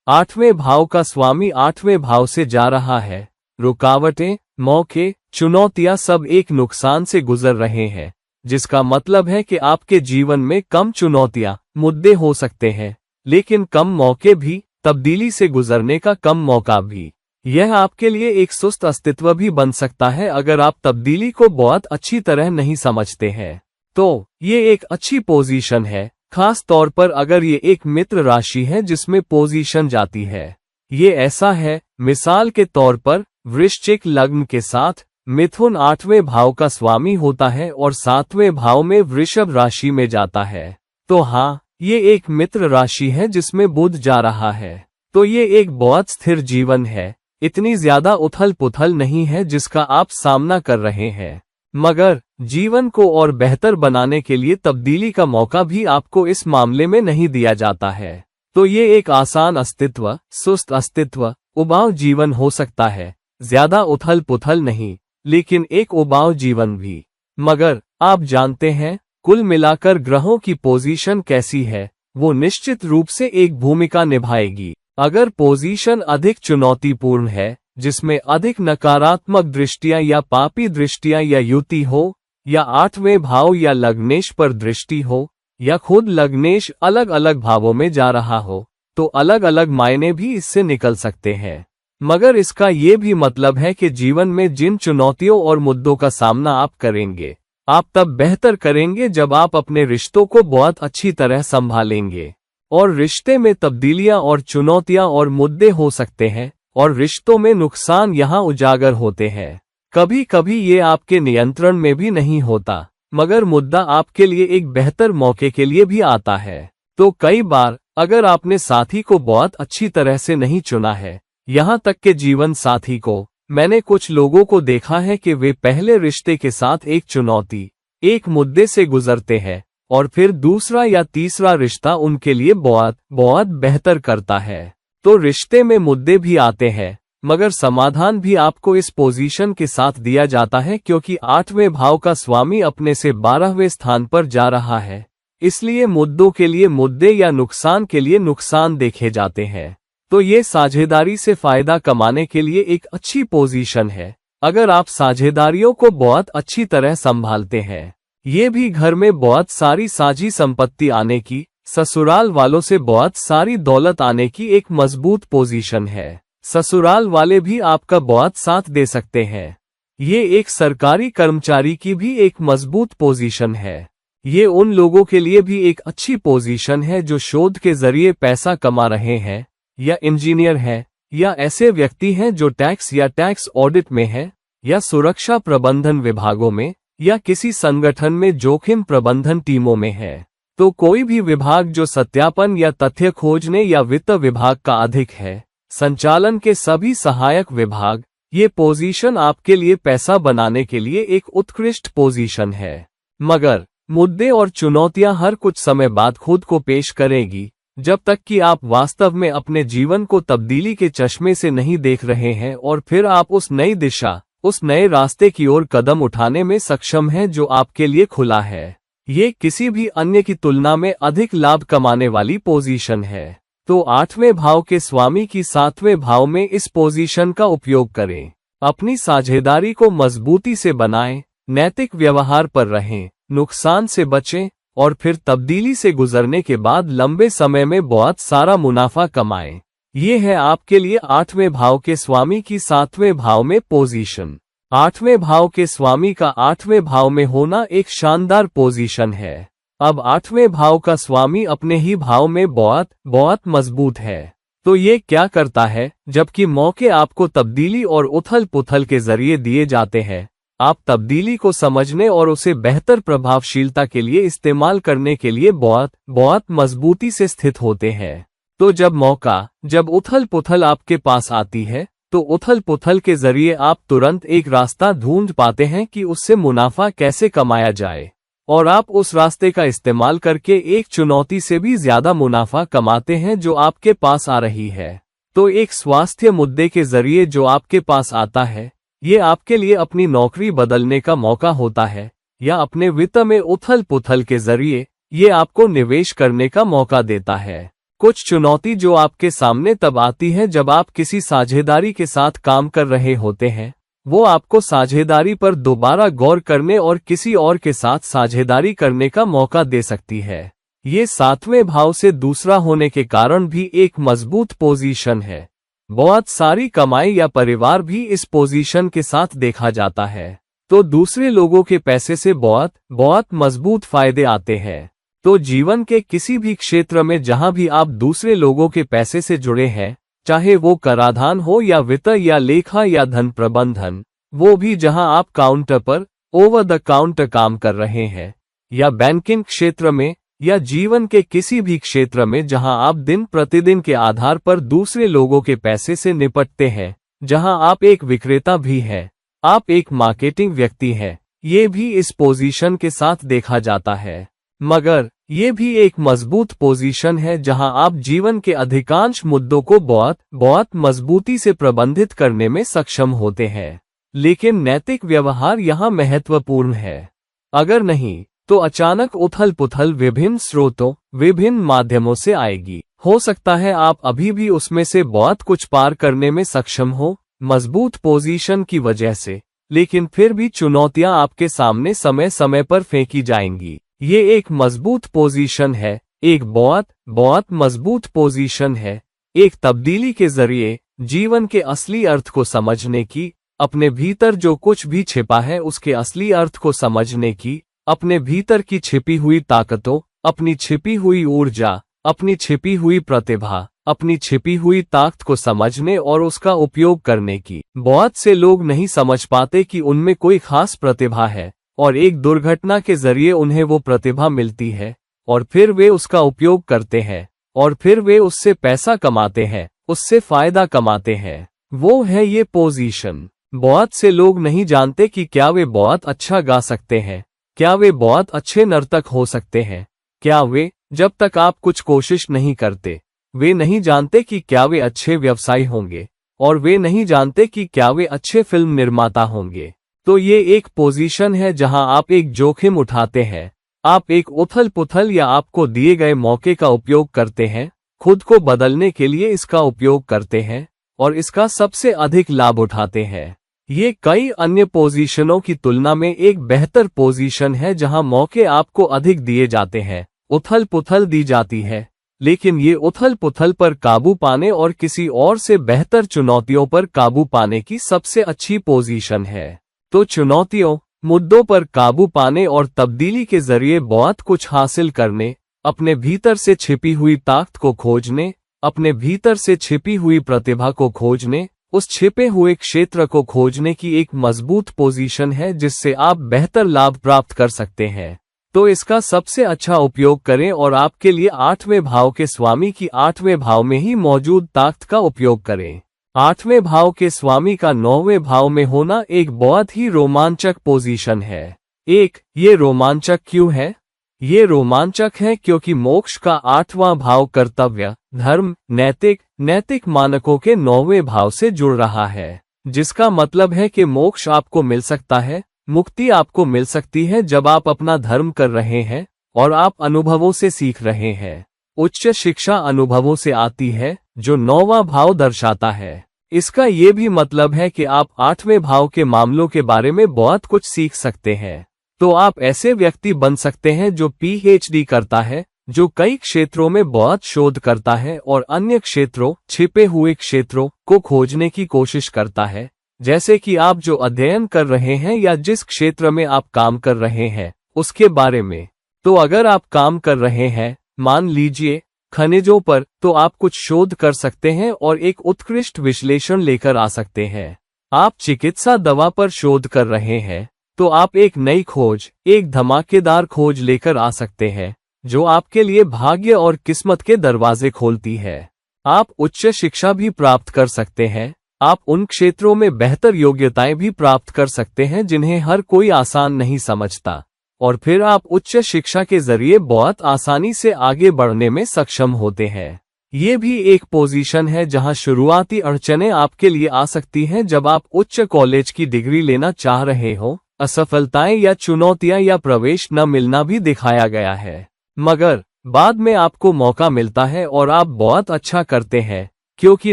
8वें भाव का स्वामी 8वें भाव से जा रहा है, रुकावटें, मौके, चुनौतियां सब एक नुकसान से गुजर रहे हैं, जिसका मतलब है कि आपके जीवन में कम चुनौतियां, मुद्दे हो सकते हैं, लेकिन कम मौके भी, तब्दीली से गुजरने का कम मौका भी। यह आपके लिए एक सुस्त अस्तित्व भी बन सकता है अगर आप तब्दीली को बहुत अच्छी तरह नहीं समझते हैं। तो ये एक अच्छी पोजीशन है, खास तौर पर अगर ये एक मित्र राशि है जिसमें पोजीशन जाती है। ये ऐसा है, मिसाल के तौर पर वृश्चिक लग्न के साथ मिथुन 8वें भाव का स्वामी होता है और 7वें भाव में वृषभ राशि में जाता है। तो हाँ, ये एक मित्र राशि है जिसमें बुध जा रहा है। तो ये एक बहुत स्थिर जीवन है, इतनी ज्यादा उथल पुथल नहीं है जिसका आप सामना कर रहे हैं, मगर जीवन को और बेहतर बनाने के लिए तब्दीली का मौका भी आपको इस मामले में नहीं दिया जाता है। तो ये एक आसान अस्तित्व, सुस्त अस्तित्व, उबाऊ जीवन हो सकता है, ज्यादा उथल पुथल नहीं, लेकिन एक उबाऊ जीवन भी। मगर आप जानते हैं, कुल मिलाकर ग्रहों की पोजीशन कैसी है, वो निश्चित रूप से एक भूमिका निभाएगी। अगर पोजीशन अधिक चुनौतीपूर्ण है, जिसमें अधिक नकारात्मक दृष्टियां या पापी दृष्टियां या युति हो, या 8वें भाव या लग्नेश पर दृष्टि हो, या खुद लग्नेश अलग अलग भावों में जा रहा हो, तो अलग अलग मायने भी इससे निकल सकते हैं। मगर इसका ये भी मतलब है कि जीवन में जिन चुनौतियों और मुद्दों का सामना आप करेंगे, आप तब बेहतर करेंगे जब आप अपने रिश्तों को बहुत अच्छी तरह संभालेंगे। और रिश्ते में तब्दीलियां और चुनौतियां और मुद्दे हो सकते हैं, और रिश्तों में नुकसान यहाँ उजागर होते हैं। कभी कभी ये आपके नियंत्रण में भी नहीं होता, मगर मुद्दा आपके लिए एक बेहतर मौके के लिए भी आता है। तो कई बार अगर आपने साथी को बहुत अच्छी तरह से नहीं चुना है, यहाँ तक के जीवन साथी को, मैंने कुछ लोगों को देखा है कि वे पहले रिश्ते के साथ एक चुनौती, एक मुद्दे से गुजरते हैं, और फिर दूसरा या तीसरा रिश्ता उनके लिए बहुत बहुत बेहतर करता है। तो रिश्ते में मुद्दे भी आते हैं, मगर समाधान भी आपको इस पोजीशन के साथ दिया जाता है, क्योंकि 8वें भाव का स्वामी अपने से 12वें स्थान पर जा रहा है। इसलिए मुद्दों के लिए मुद्दे या नुकसान के लिए नुकसान देखे जाते हैं। तो ये साझेदारी से फायदा कमाने के लिए एक अच्छी पोजीशन है, अगर आप साझेदारियों को बहुत अच्छी तरह संभालते हैं। ये भी घर में बहुत सारी साझी संपत्ति आने की, ससुराल वालों से बहुत सारी दौलत आने की एक मजबूत पोजीशन है। ससुराल वाले भी आपका बहुत साथ दे सकते हैं। ये एक सरकारी कर्मचारी की भी एक मजबूत पोजीशन है। ये उन लोगों के लिए भी एक अच्छी पोजीशन है जो शोध के जरिए पैसा कमा रहे हैं, या इंजीनियर हैं, या ऐसे व्यक्ति हैं जो टैक्स या टैक्स ऑडिट में हैं, या सुरक्षा प्रबंधन विभागों में, या किसी संगठन में जोखिम प्रबंधन टीमों में है। तो कोई भी विभाग जो सत्यापन या तथ्य खोजने या वित्त विभाग का अधिक है, संचालन के सभी सहायक विभाग, ये पोजीशन आपके लिए पैसा बनाने के लिए एक उत्कृष्ट पोजीशन है। मगर मुद्दे और चुनौतियां हर कुछ समय बाद खुद को पेश करेगी, जब तक कि आप वास्तव में अपने जीवन को तब्दीली के चश्मे से नहीं देख रहे हैं, और फिर आप उस नई दिशा, उस नए रास्ते की ओर कदम उठाने में सक्षम हैं जो आपके लिए खुला है। ये किसी भी अन्य की तुलना में अधिक लाभ कमाने वाली पोजीशन है। तो 8वें भाव के स्वामी की 7वें भाव में इस पोजीशन का उपयोग करें। अपनी साझेदारी को मजबूती से बनाएं, नैतिक व्यवहार पर रहें, नुकसान से बचें, और फिर तब्दीली से गुजरने के बाद लंबे समय में बहुत सारा मुनाफा कमाएं। ये है आपके लिए 8वें भाव के स्वामी की 7वें भाव में पोजीशन। 8वें भाव के स्वामी का 8वें भाव में होना एक शानदार पोजीशन है। अब 8वें भाव का स्वामी अपने ही भाव में बहुत बहुत मजबूत है। तो ये क्या करता है, जबकि मौके आपको तब्दीली और उथल पुथल के जरिए दिए जाते हैं, आप तब्दीली को समझने और उसे बेहतर प्रभावशीलता के लिए इस्तेमाल करने के लिए बहुत बहुत मजबूती से स्थित होते हैं। तो जब उथल पुथल आपके पास आती है, तो उथल पुथल के जरिए आप तुरंत एक रास्ता ढूंढ पाते हैं कि उससे मुनाफा कैसे कमाया जाए, और आप उस रास्ते का इस्तेमाल करके एक चुनौती से भी ज्यादा मुनाफा कमाते हैं जो आपके पास आ रही है। तो एक स्वास्थ्य मुद्दे के जरिए जो आपके पास आता है, ये आपके लिए अपनी नौकरी बदलने का मौका होता है, या अपने वित्त में उथल पुथल के जरिए ये आपको निवेश करने का मौका देता है। कुछ चुनौती जो आपके सामने तब आती है जब आप किसी साझेदारी के साथ काम कर रहे होते हैं, वो आपको साझेदारी पर दोबारा गौर करने और किसी और के साथ साझेदारी करने का मौका दे सकती है। ये 7वें भाव से दूसरा होने के कारण भी एक मजबूत पोजीशन है। बहुत सारी कमाई या परिवार भी इस पोजीशन के साथ देखा जाता है। तो दूसरे लोगों के पैसे से बहुत बहुत मजबूत फायदे आते हैं। तो जीवन के किसी भी क्षेत्र में जहां भी आप दूसरे लोगों के पैसे से जुड़े हैं, चाहे वो कराधान हो या वित्त या लेखा या धन प्रबंधन, वो भी जहां आप काउंटर पर ओवर द काउंटर काम कर रहे हैं, या बैंकिंग क्षेत्र में, या जीवन के किसी भी क्षेत्र में जहां आप दिन प्रतिदिन के आधार पर दूसरे लोगों के पैसे से निपटते हैं, जहां आप एक विक्रेता भी हैं, आप एक मार्केटिंग व्यक्ति हैं, ये भी इस पोजीशन के साथ देखा जाता है। मगर ये भी एक मजबूत पोजीशन है जहां आप जीवन के अधिकांश मुद्दों को बहुत मजबूती से प्रबंधित करने में सक्षम होते हैं। लेकिन नैतिक व्यवहार यहाँ महत्वपूर्ण है। अगर नहीं, तो अचानक उथल पुथल विभिन्न स्रोतों, विभिन्न माध्यमों से आएगी। हो सकता है आप अभी भी उसमें से बहुत कुछ पार करने में सक्षम हो, मजबूत पोजीशन की वजह से, लेकिन फिर भी चुनौतियां आपके सामने समय समय पर फेंकी जाएंगी। ये एक मजबूत पोजीशन है, एक बहुत मजबूत पोजीशन है, एक तब्दीली के जरिए जीवन के असली अर्थ को समझने की, अपने भीतर जो कुछ भी छिपा है उसके असली अर्थ को समझने की, अपने भीतर की छिपी हुई ताकतों, अपनी छिपी हुई ऊर्जा, अपनी छिपी हुई प्रतिभा, अपनी छिपी हुई ताकत को समझने और उसका उपयोग करने की। बहुत से लोग नहीं समझ पाते कि उनमें कोई खास प्रतिभा है और एक दुर्घटना के जरिए उन्हें वो प्रतिभा मिलती है और फिर वे उसका उपयोग करते हैं और फिर वे उससे पैसा कमाते हैं, उससे फायदा कमाते हैं। वो है ये पोजीशन। बहुत से लोग नहीं जानते कि क्या वे बहुत अच्छा गा सकते हैं, क्या वे बहुत अच्छे नर्तक हो सकते हैं, क्या वे, जब तक आप कुछ कोशिश नहीं करते, वे नहीं जानते कि क्या वे अच्छे व्यवसायी होंगे और वे नहीं जानते कि क्या वे अच्छे फिल्म निर्माता होंगे। तो ये एक पोजीशन है जहां आप एक जोखिम उठाते हैं, आप एक उथल पुथल या आपको दिए गए मौके का उपयोग करते हैं, खुद को बदलने के लिए इसका उपयोग करते हैं और इसका सबसे अधिक लाभ उठाते हैं। ये कई अन्य पोजीशनों की तुलना में एक बेहतर पोजीशन है जहां मौके आपको अधिक दिए जाते हैं, उथल पुथल दी जाती है, लेकिन ये उथल पुथल पर काबू पाने और किसी और से बेहतर चुनौतियों पर काबू पाने की सबसे अच्छी पोजीशन है। तो चुनौतियों, मुद्दों पर काबू पाने और तब्दीली के जरिए बहुत कुछ हासिल करने, अपने भीतर से छिपी हुई ताकत को खोजने, अपने भीतर से छिपी हुई प्रतिभा को खोजने, उस छिपे हुए क्षेत्र को खोजने की एक मजबूत पोजीशन है जिससे आप बेहतर लाभ प्राप्त कर सकते हैं। तो इसका सबसे अच्छा उपयोग करें और आपके लिए 8वें भाव के स्वामी की 8वें भाव में ही मौजूद ताकत का उपयोग करें। 8वें भाव के स्वामी का 9वें भाव में होना एक बहुत ही रोमांचक पोजीशन है। ये रोमांचक क्यों है? ये रोमांचक है क्योंकि मोक्ष का 8वां भाव कर्तव्य, धर्म, नैतिक मानकों के 9वें भाव से जुड़ रहा है, जिसका मतलब है कि मोक्ष आपको मिल सकता है, मुक्ति आपको मिल सकती है जब आप अपना धर्म कर रहे हैं और आप अनुभवों से सीख रहे हैं। उच्च शिक्षा अनुभवों से आती है, जो 9वां भाव दर्शाता है। इसका ये भी मतलब है कि आप 8वें भाव के मामलों के बारे में बहुत कुछ सीख सकते हैं। तो आप ऐसे व्यक्ति बन सकते हैं जो PhD करता है, जो कई क्षेत्रों में बहुत शोध करता है और अन्य क्षेत्रों, छिपे हुए क्षेत्रों को खोजने की कोशिश करता है, जैसे कि आप जो अध्ययन कर रहे हैं या जिस क्षेत्र में आप काम कर रहे हैं उसके बारे में। तो अगर आप काम कर रहे हैं, मान लीजिए खनिजों पर, तो आप कुछ शोध कर सकते हैं और एक उत्कृष्ट विश्लेषण लेकर आ सकते हैं। आप चिकित्सा दवा पर शोध कर रहे हैं, तो आप एक नई खोज, एक धमाकेदार खोज लेकर आ सकते हैं जो आपके लिए भाग्य और किस्मत के दरवाजे खोलती है। आप उच्च शिक्षा भी प्राप्त कर सकते हैं, आप उन क्षेत्रों में बेहतर योग्यताएं भी प्राप्त कर सकते हैं जिन्हें हर कोई आसान नहीं समझता, और फिर आप उच्च शिक्षा के जरिए बहुत आसानी से आगे बढ़ने में सक्षम होते हैं। ये भी एक पोजीशन है जहां शुरुआती अड़चनें आपके लिए आ सकती हैं जब आप उच्च कॉलेज की डिग्री लेना चाह रहे हो। असफलताएं या चुनौतियां या प्रवेश न मिलना भी दिखाया गया है, मगर बाद में आपको मौका मिलता है और आप बहुत अच्छा करते हैं, क्योंकि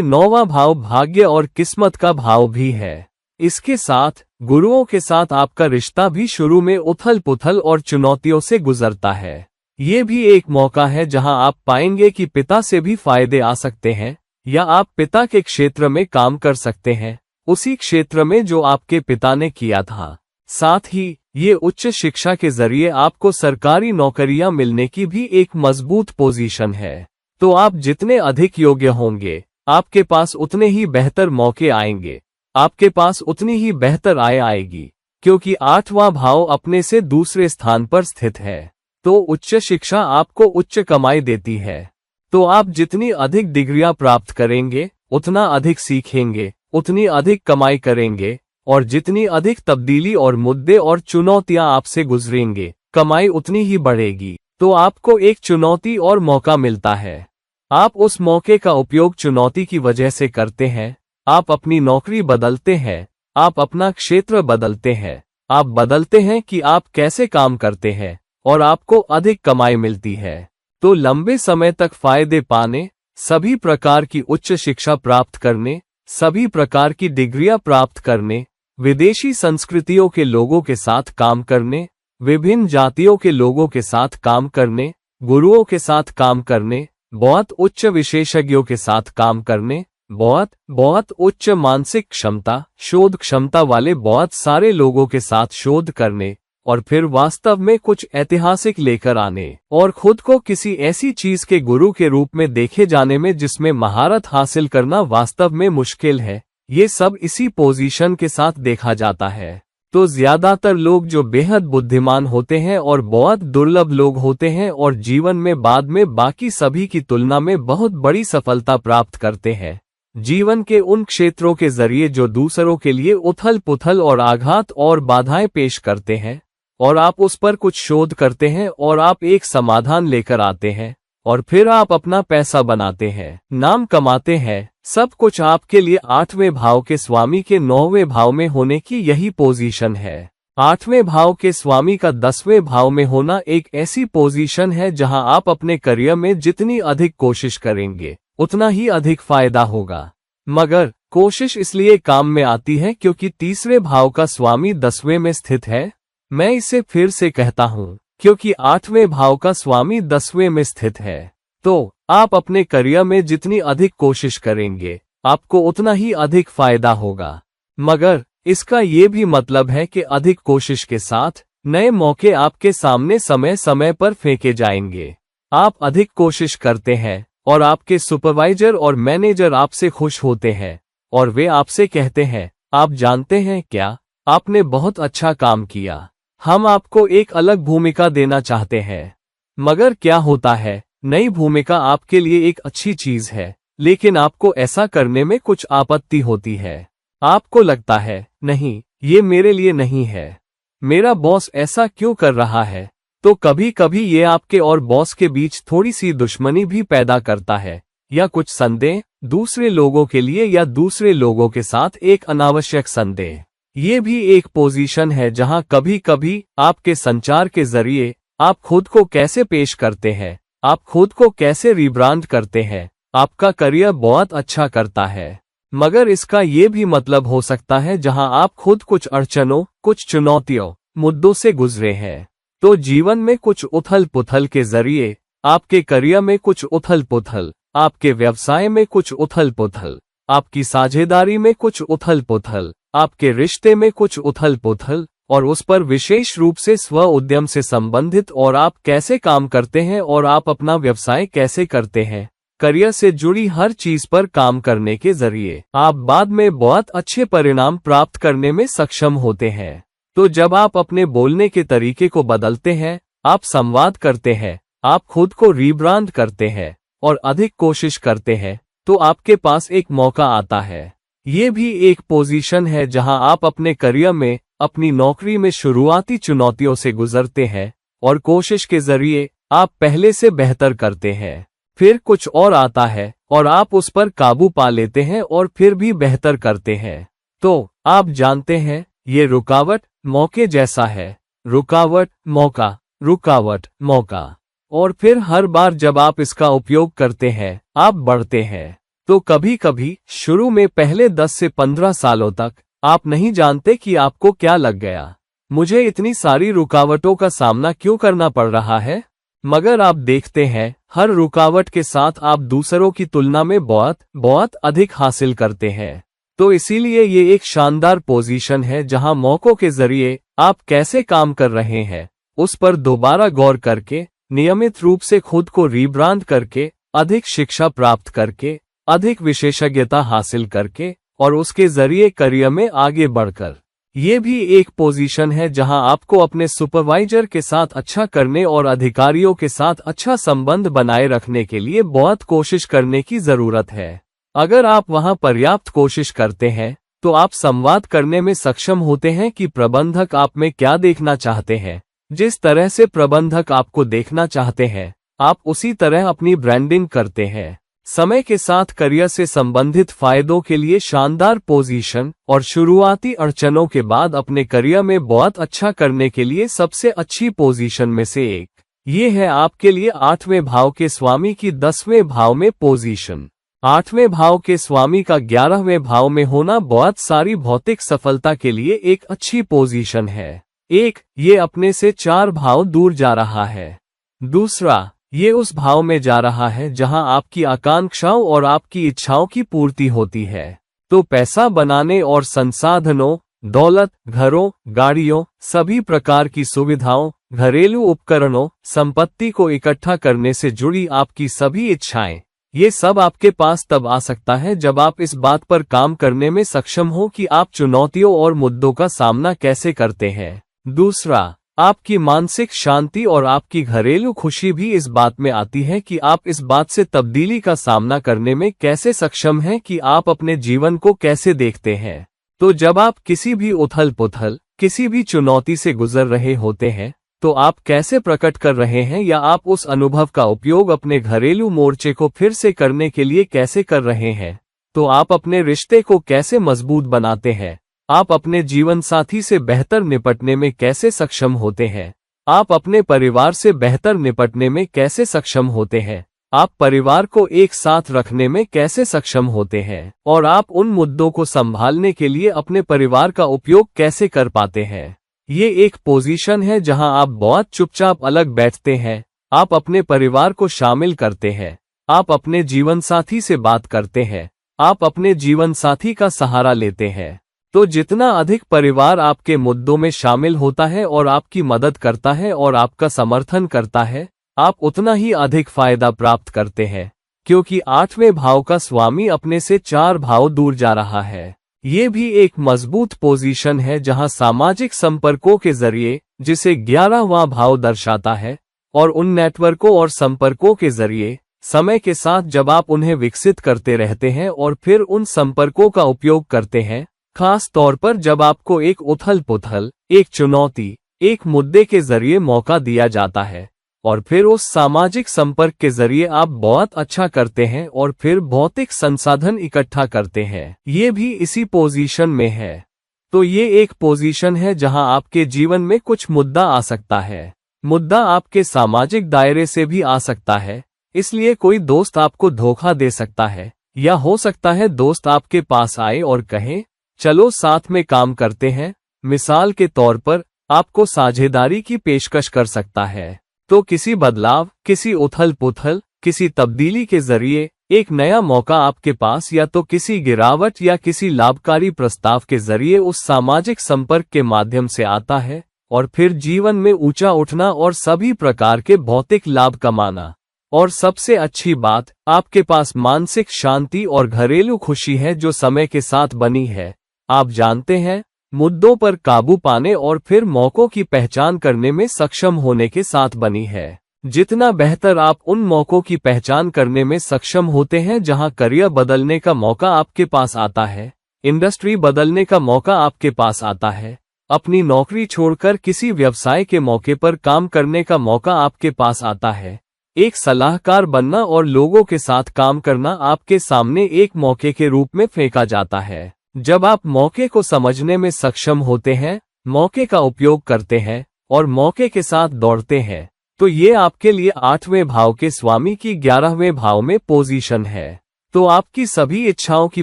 9वां भाव भाग्य और किस्मत का भाव भी है। इसके साथ गुरुओं के साथ आपका रिश्ता भी शुरू में उथल पुथल और चुनौतियों से गुजरता है। ये भी एक मौका है जहां आप पाएंगे कि पिता से भी फायदे आ सकते हैं, या आप पिता के क्षेत्र में काम कर सकते हैं, उसी क्षेत्र में जो आपके पिता ने किया था। साथ ही ये उच्च शिक्षा के जरिए आपको सरकारी नौकरियां मिलने की भी एक मजबूत पोजीशन है। तो आप जितने अधिक योग्य होंगे, आपके पास उतने ही बेहतर मौके आएंगे, आपके पास उतनी ही बेहतर आय आएगी, क्योंकि 8वां भाव अपने से दूसरे स्थान पर स्थित है। तो उच्च शिक्षा आपको उच्च कमाई देती है। तो आप जितनी अधिक डिग्रियां प्राप्त करेंगे, उतना अधिक सीखेंगे, उतनी अधिक कमाई करेंगे, और जितनी अधिक तब्दीली और मुद्दे और चुनौतियां आपसे गुजरेंगे, कमाई उतनी ही बढ़ेगी। तो आपको एक चुनौती और मौका मिलता है। आप उस मौके का उपयोग चुनौती की वजह से करते हैं। आप अपनी नौकरी बदलते हैं, आप अपना क्षेत्र बदलते हैं, आप बदलते हैं कि आप कैसे काम करते हैं, और आपको अधिक कमाई मिलती है। तो लंबे समय तक फायदे पाने, सभी प्रकार की उच्च शिक्षा प्राप्त करने, सभी प्रकार की डिग्रियां प्राप्त करने, विदेशी संस्कृतियों के लोगों के साथ काम करने, विभिन्न जातियों के लोगों के साथ काम करने, गुरुओं के साथ काम करने, बहुत उच्च विशेषज्ञों के साथ काम करने, बहुत उच्च मानसिक क्षमता, शोध क्षमता वाले बहुत सारे लोगों के साथ शोध करने, और फिर वास्तव में कुछ ऐतिहासिक लेकर आने, और खुद को किसी ऐसी चीज के गुरु के रूप में देखे जाने में जिसमें महारत हासिल करना वास्तव में मुश्किल है। ये सब इसी पोजीशन के साथ देखा जाता है। तो ज्यादातर लोग जो बेहद बुद्धिमान होते हैं और बहुत दुर्लभ लोग होते हैं और जीवन में बाद में बाकी सभी की तुलना में बहुत बड़ी सफलता प्राप्त करते हैं, जीवन के उन क्षेत्रों के जरिए जो दूसरों के लिए उथल पुथल और आघात और बाधाएं पेश करते हैं, और आप उस पर कुछ शोध करते हैं और आप एक समाधान लेकर आते हैं, और फिर आप अपना पैसा बनाते हैं, नाम कमाते हैं। सब कुछ आपके लिए 8वें भाव के स्वामी के 9वें भाव में होने की यही पोजीशन है। 8वें भाव के स्वामी का 10वें भाव में होना एक ऐसी पोजीशन है जहां आप अपने करियर में जितनी अधिक कोशिश करेंगे, उतना ही अधिक फायदा होगा। मगर कोशिश इसलिए काम में आती है क्योंकि तीसरे भाव का स्वामी 10वें में स्थित है। मैं इसे फिर से कहता हूं, क्योंकि 8वें भाव का स्वामी 10वें में स्थित है। तो आप अपने करियर में जितनी अधिक कोशिश करेंगे, आपको उतना ही अधिक फायदा होगा। मगर इसका ये भी मतलब है कि अधिक कोशिश के साथ नए मौके आपके सामने समय समय पर फेंके जाएंगे। आप अधिक कोशिश करते हैं और आपके सुपरवाइजर और मैनेजर आपसे खुश होते हैं, और वे आपसे कहते हैं, आप जानते हैं क्या, आपने बहुत अच्छा काम किया, हम आपको एक अलग भूमिका देना चाहते हैं। मगर क्या होता है, नई भूमिका आपके लिए एक अच्छी चीज है, लेकिन आपको ऐसा करने में कुछ आपत्ति होती है। आपको लगता है, नहीं, ये मेरे लिए नहीं है, मेरा बॉस ऐसा क्यों कर रहा है। तो कभी कभी ये आपके और बॉस के बीच थोड़ी सी दुश्मनी भी पैदा करता है, या कुछ संदेह दूसरे लोगों के लिए, या दूसरे लोगों के साथ एक अनावश्यक संदेह। ये भी एक पोजीशन है जहां कभी कभी आपके संचार के जरिए आप खुद को कैसे पेश करते हैं, आप खुद को कैसे रिब्रांड करते हैं, आपका करियर बहुत अच्छा करता है। मगर इसका ये भी मतलब हो सकता है जहां आप खुद कुछ अड़चनों, कुछ चुनौतियों, मुद्दों से गुजरे हैं। तो जीवन में कुछ उथल पुथल के जरिए, आपके करियर में कुछ उथल पुथल, आपके व्यवसाय में कुछ उथल पुथल, आपकी साझेदारी में कुछ उथल पुथल, आपके रिश्ते में कुछ उथल पुथल, और उस पर विशेष रूप से स्व उद्यम से संबंधित, और आप कैसे काम करते हैं और आप अपना व्यवसाय कैसे करते हैं, करियर से जुड़ी हर चीज पर काम करने के जरिए आप बाद में बहुत अच्छे परिणाम प्राप्त करने में सक्षम होते हैं। तो जब आप अपने बोलने के तरीके को बदलते हैं, आप संवाद करते हैं, आप खुद को रीब्रांड करते हैं और अधिक कोशिश करते हैं, तो आपके पास एक मौका आता है। ये भी एक पोजीशन है जहां आप अपने करियर में, अपनी नौकरी में शुरुआती चुनौतियों से गुजरते हैं, और कोशिश के जरिए आप पहले से बेहतर करते हैं। फिर कुछ और आता है और आप उस पर काबू पा लेते हैं और फिर भी बेहतर करते हैं। तो आप जानते हैं, ये रुकावट मौके जैसा है, रुकावट मौका, रुकावट मौका, और फिर हर बार जब आप इसका उपयोग करते हैं, आप बढ़ते हैं। तो कभी कभी शुरू में पहले 10 से 15 सालों तक आप नहीं जानते कि आपको क्या लग गया, मुझे इतनी सारी रुकावटों का सामना क्यों करना पड़ रहा है। मगर आप देखते हैं, हर रुकावट के साथ आप दूसरों की तुलना में बहुत अधिक हासिल करते हैं। तो इसीलिए ये एक शानदार पोजीशन है जहां मौकों के जरिए आप कैसे काम कर रहे हैं, उस पर दोबारा गौर करके, नियमित रूप से खुद को रीब्रांड करके, अधिक शिक्षा प्राप्त करके, अधिक विशेषज्ञता हासिल करके, और उसके जरिए करियर में आगे बढ़कर। ये भी एक पोजीशन है जहां आपको अपने सुपरवाइजर के साथ अच्छा करने और अधिकारियों के साथ अच्छा संबंध बनाए रखने के लिए बहुत कोशिश करने की जरूरत है। अगर आप वहां पर्याप्त कोशिश करते हैं तो आप संवाद करने में सक्षम होते हैं कि प्रबंधक आप में क्या देखना चाहते हैं। जिस तरह से प्रबंधक आपको देखना चाहते हैं आप उसी तरह अपनी ब्रांडिंग करते हैं। समय के साथ करियर से संबंधित फायदों के लिए शानदार पोजीशन और शुरुआती अड़चनों के बाद अपने करियर में बहुत अच्छा करने के लिए सबसे अच्छी पोजीशन में से एक ये है आपके लिए 8वें भाव के स्वामी की 10वें भाव में पोजीशन। 8वें भाव के स्वामी का 11वें भाव में होना बहुत सारी भौतिक सफलता के लिए एक अच्छी पोजीशन है। एक, ये अपने से 4 भाव दूर जा रहा है। दूसरा, ये उस भाव में जा रहा है जहां आपकी आकांक्षाओं और आपकी इच्छाओं की पूर्ति होती है। तो पैसा बनाने और संसाधनों, दौलत, घरों, गाड़ियों, सभी प्रकार की सुविधाओं, घरेलू उपकरणों, संपत्ति को इकट्ठा करने से जुड़ी आपकी सभी इच्छाएं, ये सब आपके पास तब आ सकता है जब आप इस बात पर काम करने में सक्षम हो कि आप चुनौतियों और मुद्दों का सामना कैसे करते हैं। दूसरा, आपकी मानसिक शांति और आपकी घरेलू खुशी भी इस बात में आती है कि आप इस बात से तब्दीली का सामना करने में कैसे सक्षम हैं कि आप अपने जीवन को कैसे देखते हैं। तो जब आप किसी भी उथल पुथल, किसी भी चुनौती से गुजर रहे होते हैं तो आप कैसे प्रकट कर रहे हैं या आप उस अनुभव का उपयोग अपने घरेलू मोर्चे को फिर से करने के लिए कैसे कर रहे हैं। तो आप अपने रिश्ते को कैसे मजबूत बनाते हैं, आप अपने जीवन साथी से बेहतर निपटने में कैसे सक्षम होते हैं, आप अपने परिवार से बेहतर निपटने में कैसे सक्षम होते हैं, आप परिवार को एक साथ रखने में कैसे सक्षम होते हैं और आप उन मुद्दों को संभालने के लिए अपने परिवार का उपयोग कैसे कर पाते हैं। ये एक पोजीशन है जहां आप बहुत चुपचाप अलग बैठते हैं, आप अपने परिवार को शामिल करते हैं, आप अपने जीवन साथी से बात करते हैं, आप अपने जीवन साथी का सहारा लेते हैं। तो जितना अधिक परिवार आपके मुद्दों में शामिल होता है और आपकी मदद करता है और आपका समर्थन करता है, आप उतना ही अधिक फायदा प्राप्त करते हैं, क्योंकि 8वें भाव का स्वामी अपने से 4 भाव दूर जा रहा है। ये भी एक मजबूत पोजीशन है जहां सामाजिक संपर्कों के जरिए, जिसे 11वां भाव दर्शाता है, और उन नेटवर्कों और संपर्कों के जरिए समय के साथ जब आप उन्हें विकसित करते रहते हैं और फिर उन संपर्कों का उपयोग करते हैं, खास तौर पर जब आपको एक उथल पुथल, एक चुनौती, एक मुद्दे के जरिए मौका दिया जाता है और फिर उस सामाजिक संपर्क के जरिए आप बहुत अच्छा करते हैं और फिर भौतिक संसाधन इकट्ठा करते हैं, ये भी इसी पोजीशन में है। तो ये एक पोजीशन है जहां आपके जीवन में कुछ मुद्दा आ सकता है। मुद्दा आपके सामाजिक दायरे से भी आ सकता है, इसलिए कोई दोस्त आपको धोखा दे सकता है, या हो सकता है दोस्त आपके पास आए और कहे चलो साथ में काम करते हैं। मिसाल के तौर पर आपको साझेदारी की पेशकश कर सकता है। तो किसी बदलाव, किसी उथल पुथल, किसी तब्दीली के जरिए एक नया मौका आपके पास या तो किसी गिरावट या किसी लाभकारी प्रस्ताव के जरिए उस सामाजिक संपर्क के माध्यम से आता है और फिर जीवन में ऊंचा उठना और सभी प्रकार के भौतिक लाभ कमाना। और सबसे अच्छी बात, आपके पास मानसिक शांति और घरेलू खुशी है जो समय के साथ बनी है। आप जानते हैं, मुद्दों पर काबू पाने और फिर मौकों की पहचान करने में सक्षम होने के साथ बनी है। जितना बेहतर आप उन मौकों की पहचान करने में सक्षम होते हैं जहां करियर बदलने का मौका आपके पास आता है, इंडस्ट्री बदलने का मौका आपके पास आता है, अपनी नौकरी छोड़कर किसी व्यवसाय के मौके पर काम करने का मौका आपके पास आता है, एक सलाहकार बनना और लोगों के साथ काम करना आपके सामने एक मौके के रूप में फेंका जाता है। जब आप मौके को समझने में सक्षम होते हैं, मौके का उपयोग करते हैं और मौके के साथ दौड़ते हैं, तो ये आपके लिए 8वें भाव के स्वामी की 11वें भाव में पोजीशन है। तो आपकी सभी इच्छाओं की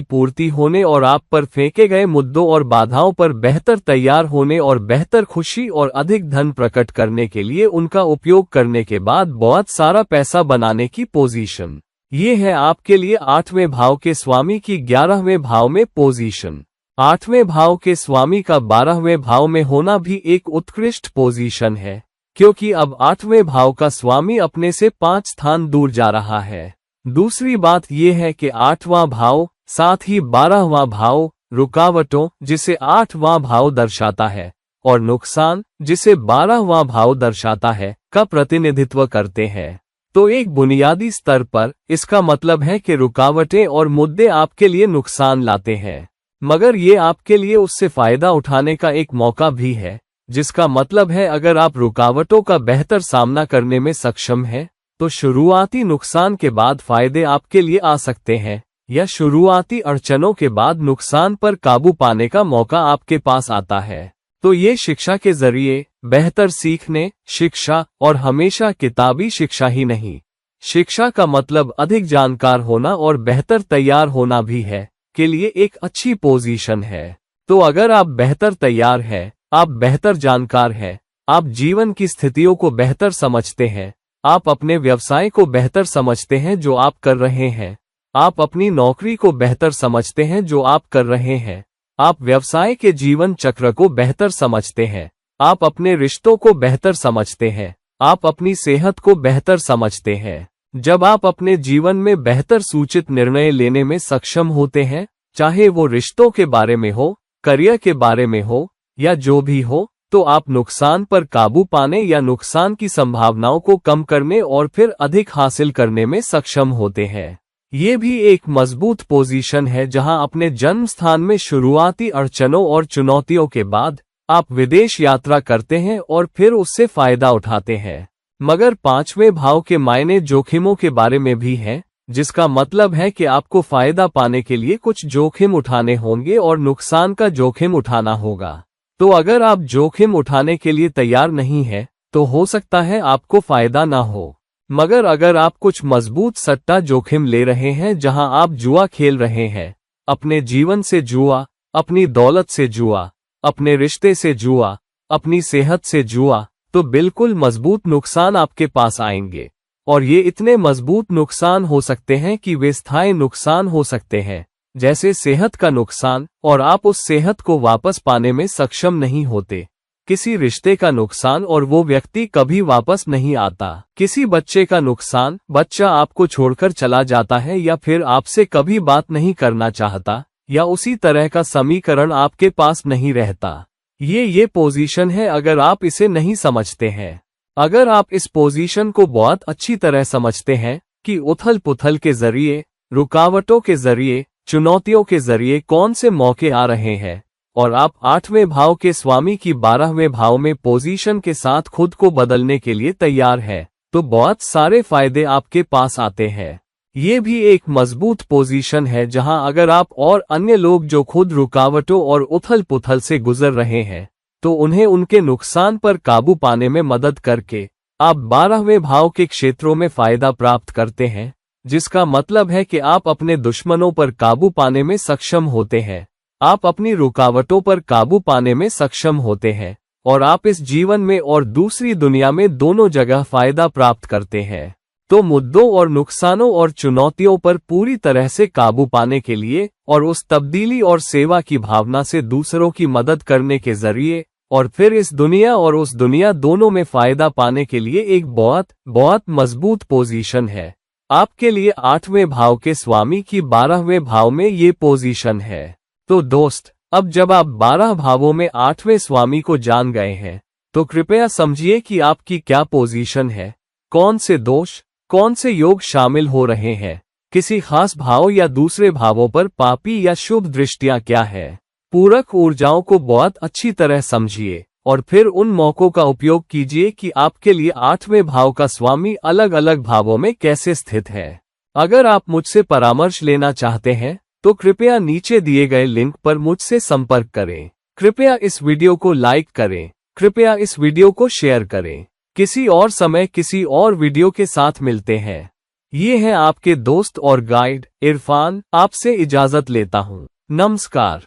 पूर्ति होने और आप पर फेंके गए मुद्दों और बाधाओं पर बेहतर तैयार होने और बेहतर खुशी और अधिक धन प्रकट करने के लिए उनका उपयोग करने के बाद बहुत सारा पैसा बनाने की पोजीशन। ये है आपके लिए 8वें भाव के स्वामी की 11वें भाव में पोजीशन। 8वें भाव के स्वामी का 12वें भाव में होना भी एक उत्कृष्ट पोजीशन है, क्योंकि अब 8वें भाव का स्वामी अपने से 5 स्थान दूर जा रहा है। दूसरी बात यह है कि 8वां भाव, साथ ही 12वां भाव, रुकावटों, जिसे 8वां भाव दर्शाता है, और नुकसान, जिसे 12वां भाव दर्शाता है, का प्रतिनिधित्व करते हैं। तो एक बुनियादी स्तर पर इसका मतलब है कि रुकावटें और मुद्दे आपके लिए नुकसान लाते हैं, मगर ये आपके लिए उससे फायदा उठाने का एक मौका भी है, जिसका मतलब है अगर आप रुकावटों का बेहतर सामना करने में सक्षम हैं, तो शुरुआती नुकसान के बाद फायदे आपके लिए आ सकते हैं, या शुरुआती अड़चनों के बाद नुकसान पर काबू पाने का मौका आपके पास आता है। तो ये शिक्षा के जरिए बेहतर सीखने, शिक्षा और हमेशा किताबी शिक्षा ही नहीं, शिक्षा का मतलब अधिक जानकार होना और बेहतर तैयार होना भी है, के लिए एक अच्छी पोजीशन है। तो अगर आप बेहतर तैयार हैं, आप बेहतर जानकार हैं, आप जीवन की स्थितियों को बेहतर समझते हैं, आप अपने व्यवसाय को बेहतर समझते हैं जो आप कर रहे हैं, आप अपनी नौकरी को बेहतर समझते हैं जो आप कर रहे हैं, आप व्यवसाय के जीवन चक्र को बेहतर समझते हैं, आप अपने रिश्तों को बेहतर समझते हैं, आप अपनी सेहत को बेहतर समझते हैं। जब आप अपने जीवन में बेहतर सूचित निर्णय लेने में सक्षम होते हैं, चाहे वो रिश्तों के बारे में हो, करियर के बारे में हो, या जो भी हो, तो आप नुकसान पर काबू पाने या नुकसान की संभावनाओं को कम करने और फिर अधिक हासिल करने में सक्षम होते हैं। ये भी एक मजबूत पोजीशन है जहां अपने जन्म स्थान में शुरुआती अड़चनों और चुनौतियों के बाद आप विदेश यात्रा करते हैं और फिर उससे फायदा उठाते हैं। मगर पांचवें भाव के मायने जोखिमों के बारे में भी हैं, जिसका मतलब है कि आपको फायदा पाने के लिए कुछ जोखिम उठाने होंगे और नुकसान का जोखिम उठाना होगा। तो अगर आप जोखिम उठाने के लिए तैयार नहीं हैं, तो हो सकता है आपको फायदा ना हो। मगर अगर आप कुछ मजबूत सट्टा जोखिम ले रहे हैं जहां आप जुआ खेल रहे हैं, अपने जीवन से जुआ, अपनी दौलत से जुआ, अपने रिश्ते से जुआ, अपनी सेहत से जुआ, तो बिल्कुल मजबूत नुकसान आपके पास आएंगे। और ये इतने मजबूत नुकसान हो सकते हैं कि वे स्थायी नुकसान हो सकते हैं, जैसे सेहत का नुकसान, और आप उस सेहत को वापस पाने में सक्षम नहीं होते। किसी रिश्ते का नुकसान और वो व्यक्ति कभी वापस नहीं आता। किसी बच्चे का नुकसान, बच्चा आपको छोड़कर चला जाता है या फिर आपसे कभी बात नहीं करना चाहता, या उसी तरह का समीकरण आपके पास नहीं रहता। ये पोजीशन है अगर आप इसे नहीं समझते हैं। अगर आप इस पोजीशन को बहुत अच्छी तरह समझते हैं कि उथल पुथल के जरिए, रुकावटों के जरिए, चुनौतियों के जरिए कौन से मौके आ रहे हैं, और आप 8वें भाव के स्वामी की 12वें भाव में पोजीशन के साथ खुद को बदलने के लिए तैयार है, तो बहुत सारे फायदे आपके पास आते हैं। ये भी एक मजबूत पोजीशन है जहां अगर आप और अन्य लोग जो खुद रुकावटों और उथल पुथल से गुजर रहे हैं, तो उन्हें उनके नुकसान पर काबू पाने में मदद करके आप 12वें भाव के क्षेत्रों में फायदा प्राप्त करते हैं, जिसका मतलब है कि आप अपने दुश्मनों पर काबू पाने में सक्षम होते हैं, आप अपनी रुकावटों पर काबू पाने में सक्षम होते हैं, और आप इस जीवन में और दूसरी दुनिया में दोनों जगह फायदा प्राप्त करते हैं। तो मुद्दों और नुकसानों और चुनौतियों पर पूरी तरह से काबू पाने के लिए और उस तब्दीली और सेवा की भावना से दूसरों की मदद करने के जरिए, और फिर इस दुनिया और उस दुनिया दोनों में फायदा पाने के लिए एक बहुत बहुत मजबूत पोजीशन है। आपके लिए 8वें भाव के स्वामी की 12वें भाव में ये पोजीशन है। तो दोस्त, अब जब आप 12 भावों में 8वें स्वामी को जान गए हैं, तो कृपया समझिए कि आपकी क्या पोजीशन है, कौन से दोष, कौन से योग शामिल हो रहे हैं, किसी खास भाव या दूसरे भावों पर पापी या शुभ दृष्टियां क्या है। पूरक ऊर्जाओं को बहुत अच्छी तरह समझिए और फिर उन मौकों का उपयोग कीजिए कि आपके लिए 8वें भाव का स्वामी अलग अलग भावों में कैसे स्थित है। अगर आप मुझसे परामर्श लेना चाहते हैं, तो कृपया नीचे दिए गए लिंक पर मुझसे संपर्क करें। कृपया इस वीडियो को लाइक करें, कृपया इस वीडियो को शेयर करें। किसी और समय किसी और वीडियो के साथ मिलते हैं। ये है आपके दोस्त और गाइड इरफान, आपसे इजाजत लेता हूँ। नमस्कार।